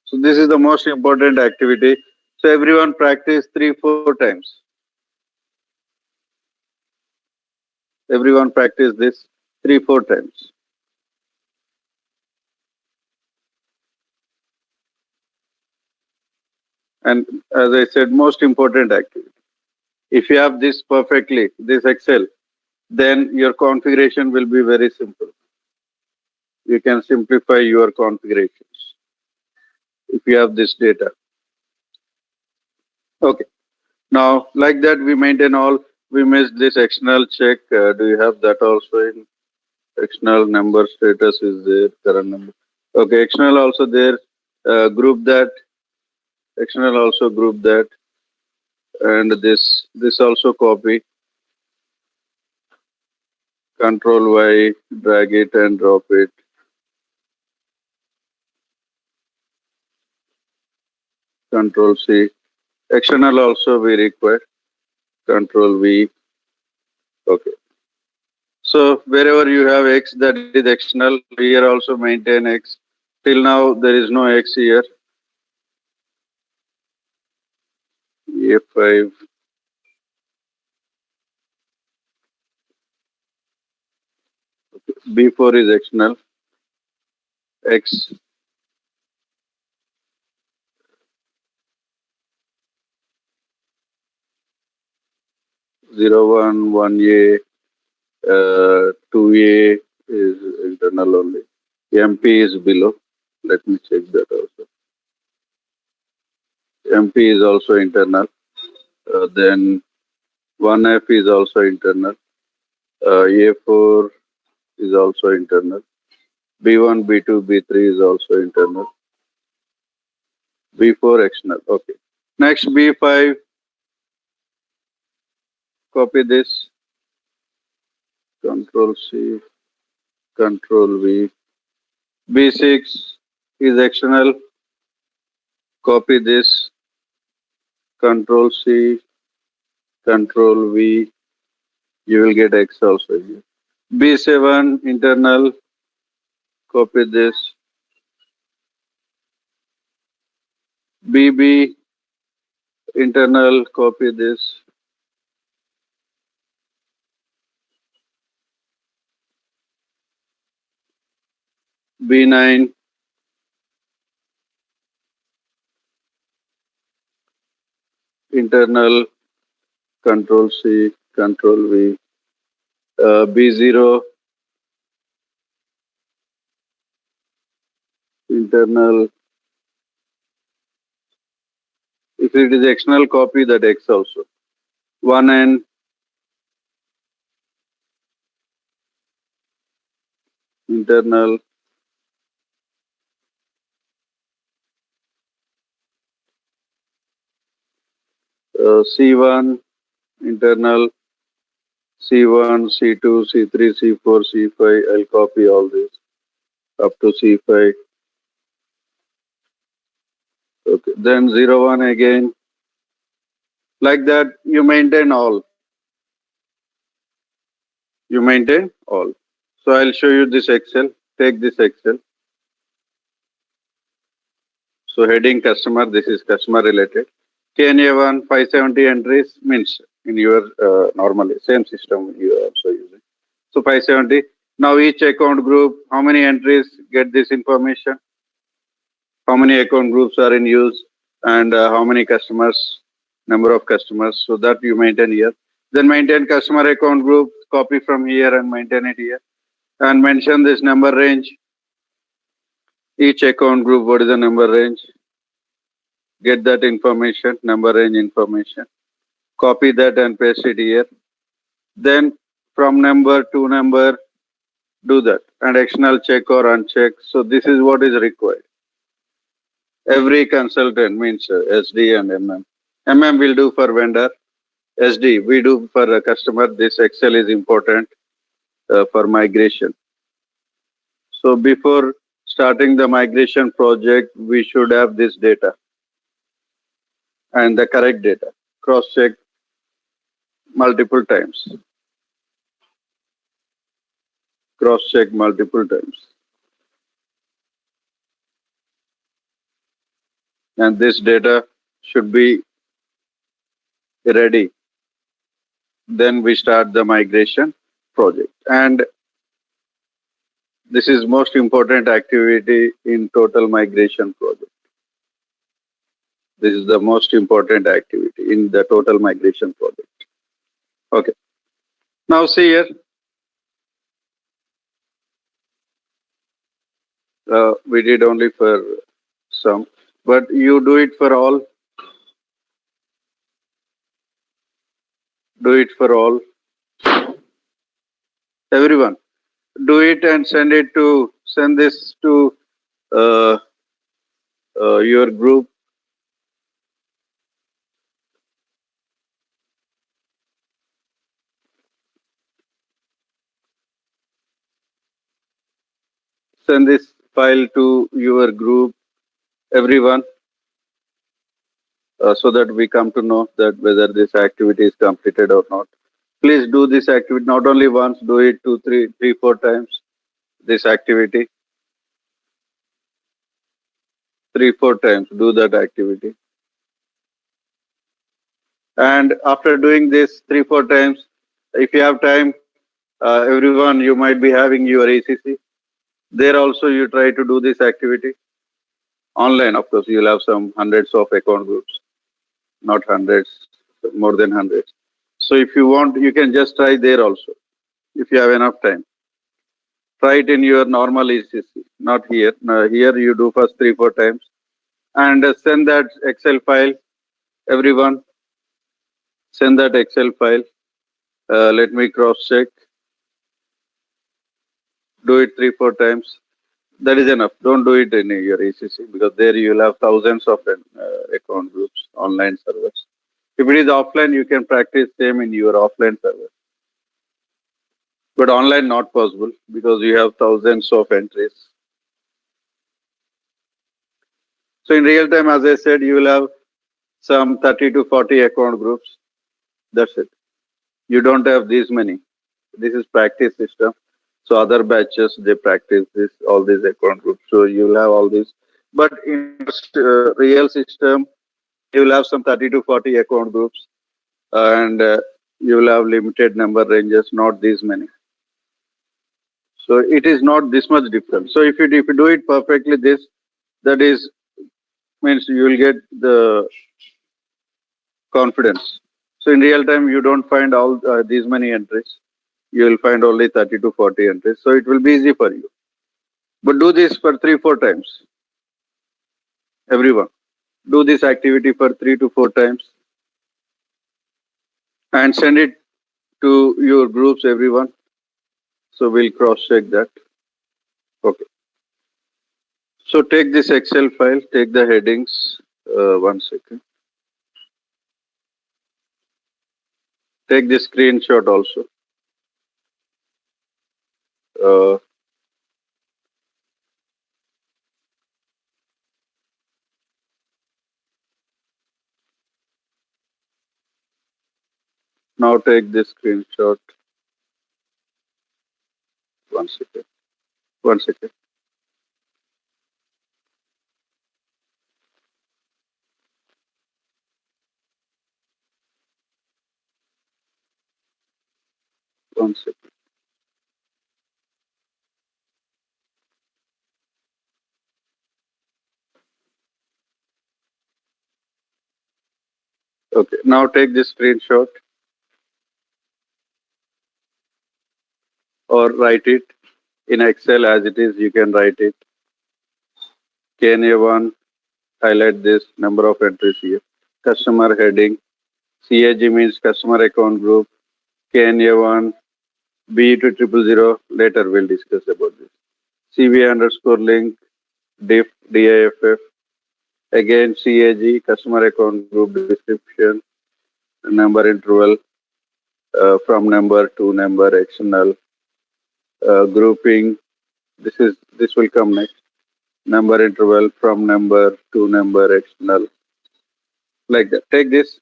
So this is the most important activity. So everyone practice 3-4 times. Everyone practice this 3-4 times. And as I said, most important activity. If you have this perfectly, this Excel, then your configuration will be very simple. You can simplify your configurations if you have this data. Okay. Now, like that, we maintain all. We missed this external check. Do you have that also in external number status is there, current number? Okay, external also there. Group that. External also group that. And this also copy. Control Y, drag it and drop it. Control C. External also we require. Control V. Okay. So wherever you have X, that is external. Here also maintain X. Till now there is no X here. A5. B4 is external. X. Zero one 1A, 2A is internal only. MP is below. Let me check that also. MP is also internal. Then 1F is also internal. A4 is also internal. B1, B2, B3 is also internal. B4 external. Okay. Next B5. Copy this. Control C. Control V. B6 is external. Copy this. Control C. Control V. You will get X also here. B7 internal. Copy this. BB internal. Copy this. B9 internal. Control C. Control V. B0 internal. If it is external, copy that X also. 1N internal. C1 internal. C1, C2, C3, C4, C5. I'll copy all this up to C5. Okay. Then 01 again. Like that, you maintain all. You maintain all. So I'll show you this Excel. Take this Excel. So heading customer, this is customer related. KNA1 570 entries means in your normally same system you are also using. So 570. Now each account group, how many entries get this information? How many account groups are in use and how many customers, number of customers. So that you maintain here. Then maintain customer account group, copy from here and maintain it here. And mention this number range. Each account group, what is the number range? Get that information, number range information. Copy that and paste it here. Then from number to number, do that. And external check or uncheck. So this is what is required. Every consultant means SD and MM. MM will do for vendor. SD we do for a customer. This Excel is important for migration. So before starting the migration project, we should have this data and the correct data. Cross-check multiple times. Cross-check multiple times. And this data should be ready. Then we start the migration project. And this is most important activity in total migration project. This is the most important activity in the total migration project. Okay. Now see here. We did only for some, but you do it for all. Do it for all. Everyone. Do it and send this to your group. Send this file to your group, everyone, so that we come to know that whether this activity is completed or not. Please do this activity not only once, do it 2, 3, 4 times. This activity 3, 4 times. Do that activity. And after doing this 3, 4 times, if you have time, everyone, you might be having your ACC. There also you try to do this activity. Online, of course, you'll have some hundreds of account groups. Not hundreds, more than hundreds. So if you want, you can just try there also, if you have enough time. Try it in your normal ACC, not here. Now, here you do first 3, 4 times. And send that Excel file, everyone. Send that Excel file. Let me cross-check. Do it 3, 4 times. That is enough. Don't do it in your ACC because there you will have thousands of account groups, online servers. If it is offline, you can practice same in your offline server. But online not possible because you have thousands of entries. So in real time, as I said, you will have some 30 to 40 account groups. That's it. You don't have these many. This is practice system. So other batches, they practice this, all these account groups. So you will have all this. But in real system, you will have some 30 to 40 account groups. And you will have limited number ranges, not these many. So it is not this much different. So if you do it perfectly, that is means you will get the confidence. So in real time, you don't find all these many entries. You will find only 30 to 40 entries. So it will be easy for you. But do this for 3, 4 times. Everyone. Do this activity for 3 to 4 times. And send it to your groups, everyone. So we'll cross-check that. Okay. So take this Excel file, take the headings. 1 second. Take this screenshot also. Now take this screenshot. 1 second. 1 second. One second. Okay. Now take this screenshot or write it in Excel as it is. You can write it. KNA1, highlight this number of entries here. Customer heading. CAG means customer account group. KNA1, B to 000, later we'll discuss about this. CV underscore link, diff, DIFF, again CAG, customer account group description, number interval, from number to number, external, grouping, this will come next. Number interval from number to number, external, like that. Take this.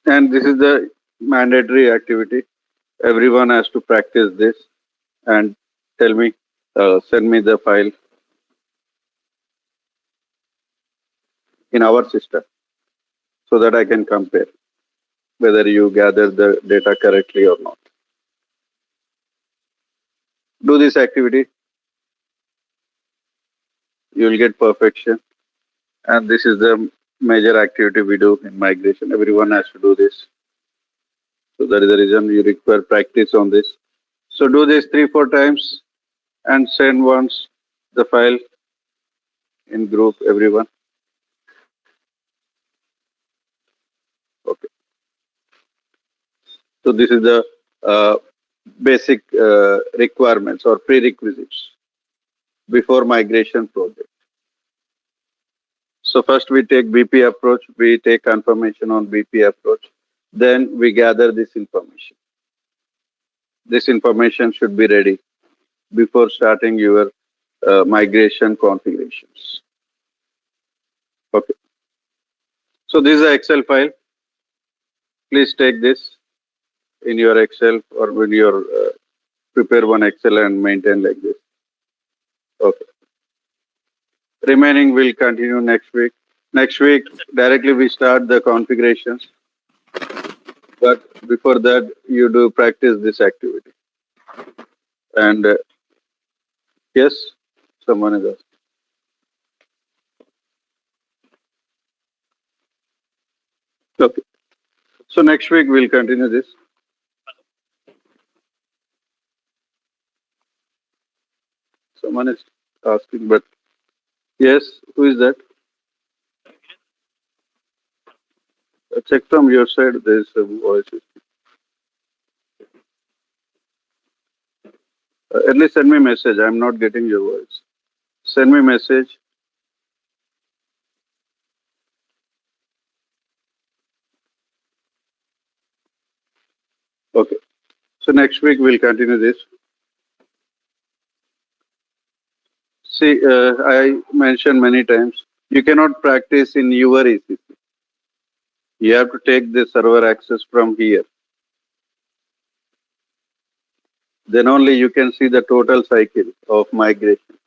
And this is the mandatory activity. Everyone has to practice this and tell me, send me the file in our system so that I can compare whether you gather the data correctly or not. Do this activity. You will get perfection. And this is the major activity we do in migration. Everyone has to do this. So that is the reason you require practice on this. So do this 3-4 times and send once the file in group, everyone. Okay. So this is the basic requirements or prerequisites before migration project. So first we take BP approach, we take confirmation on BP approach, then we gather this information. This information should be ready before starting your migration configurations. Okay. So this is an Excel file. Please take this in your Excel or when you prepare one Excel and maintain like this. Okay. Remaining will continue next week. Next week, directly we start the configurations. But before that, you do practice this activity. And yes, someone is asking. Okay. So next week we'll continue this. Someone is asking, but yes, who is that? Check from your side, there is a voice. At least send me message. I'm not getting your voice. Send me message. Okay. So next week we'll continue this. See, I mentioned many times, you cannot practice in your ECC. You have to take the server access from here. Then only you can see the total cycle of migration.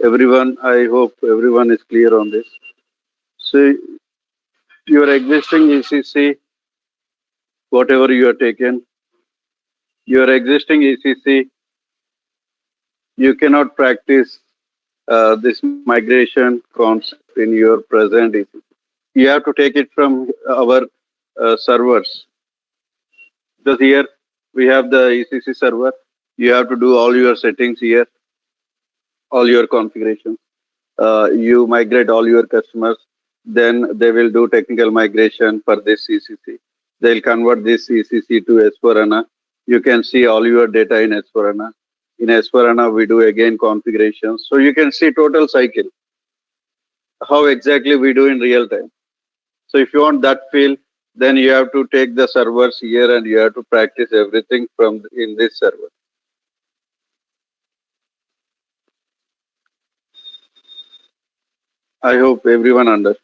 Everyone, I hope everyone is clear on this. So your existing ECC, whatever you are taken, your existing ECC, you cannot practice this migration concept in your present ECC. You have to take it from our servers. Because here we have the ECC server. You have to do all your settings here, all your configurations. You migrate all your customers. Then they will do technical migration for this ECC. They'll convert this ECC to S4HANA. You can see all your data in S4HANA. In S4HANA, we do again configurations. So you can see total cycle, how exactly we do in real time. So if you want that feel, then you have to take the servers here and you have to practice everything from in this server. I hope everyone understands.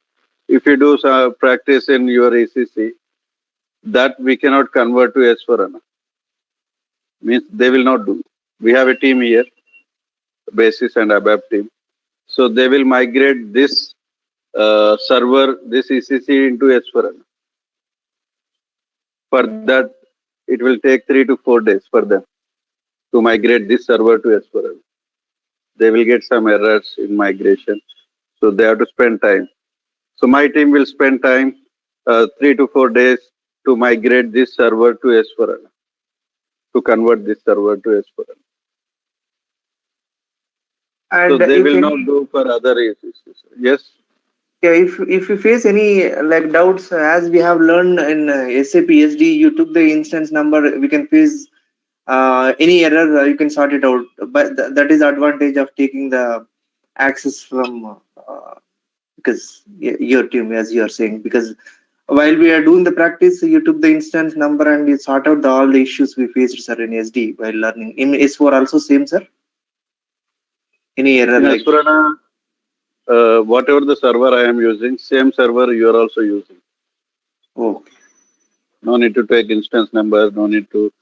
If you do practice in your ECC, that we cannot convert to S4HANA. Means they will not do. We have a team here, Basis and ABAP team. So they will migrate this server, this ECC into S4HANA. For that, it will take 3 to 4 days for them to migrate this server to S4HANA. They will get some errors in migration. So they have to spend time. So my team will spend time 3 to 4 days to migrate this server to S4HANA, to convert this server to S4HANA. And they if will any, not do for other issues. Yes. yeah, if you face any like doubts, as we have learned in SAP SD, you took the instance number. We can face any error. You can sort it out. But that is the advantage of taking the access from because your team, as you are saying, because while we are doing the practice, you took the instance number and you sort out all the issues we faced, sir, in SD while learning. In S4 also same, sir. Any error In like? Asprana, whatever the server I am using, same server you are also using. Okay. No need to take instance number. No need to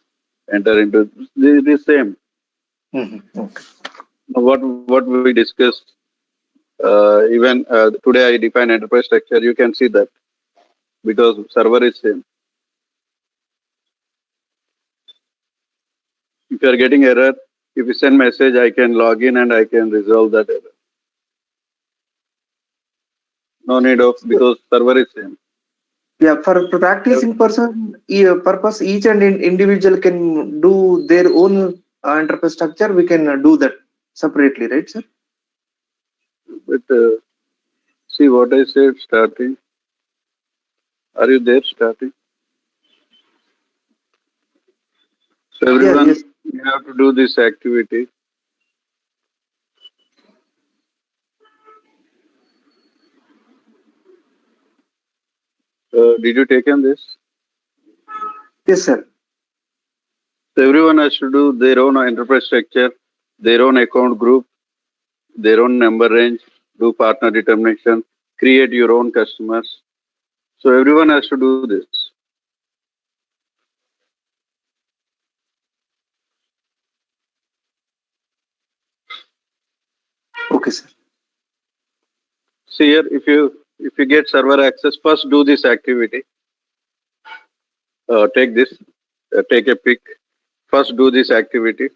enter into the same. Okay. What we discussed. Even today I define enterprise structure. You can see that because server is same. If you are getting error, if you send message, I can log in and I can resolve that error. No need of, because server is same. Yeah, for practicing person purpose, each and individual can do their own enterprise structure. We can do that separately, right, sir? But see what I said starting. Are you there starting? So Yeah, everyone, yes. you have to do this activity. Did you take on this? Yes, sir. So everyone has to do their own enterprise structure, their own account group, their own number range, do partner determination, create your own customers. So everyone has to do this. Okay, sir. See here, if you get server access, first do this activity. Take this, take a pic. First do this activity.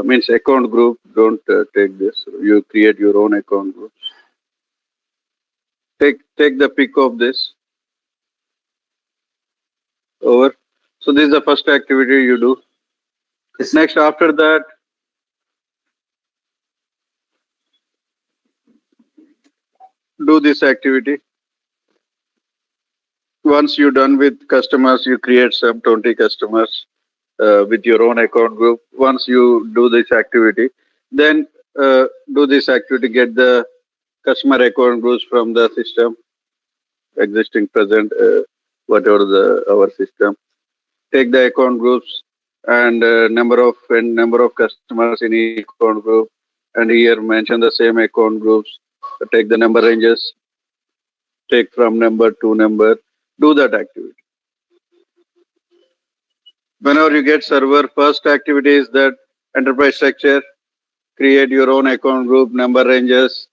Means account group. Don't take this. You create your own account groups. Take the pic of this. Over. So this is the first activity you do. Yes. Next, after that, do this activity. Once you're done with customers, you create some 20 customers with your own account group. Once you do this activity, then do this activity, get the customer account groups from the system, existing, present, whatever our system. Take the account groups and number of customers in each account group, and here mention the same account groups. Take the number ranges, take from number to number, do that activity. Whenever you get server, first activity is that enterprise structure, create your own account group, number ranges,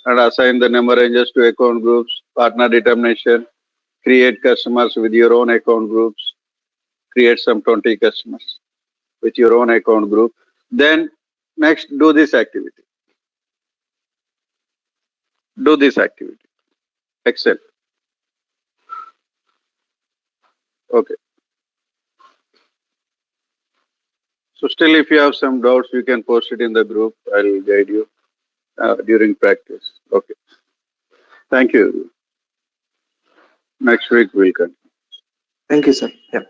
and assign the number ranges to account groups, partner determination, create customers with your own account groups, create some 20 customers with your own account group. Then next, do this activity. Do this activity. Excel. Okay. So still, if you have some doubts, you can post it in the group. I'll guide you during practice. Okay. Thank you. Next week we'll continue. Thank you, sir. Yeah.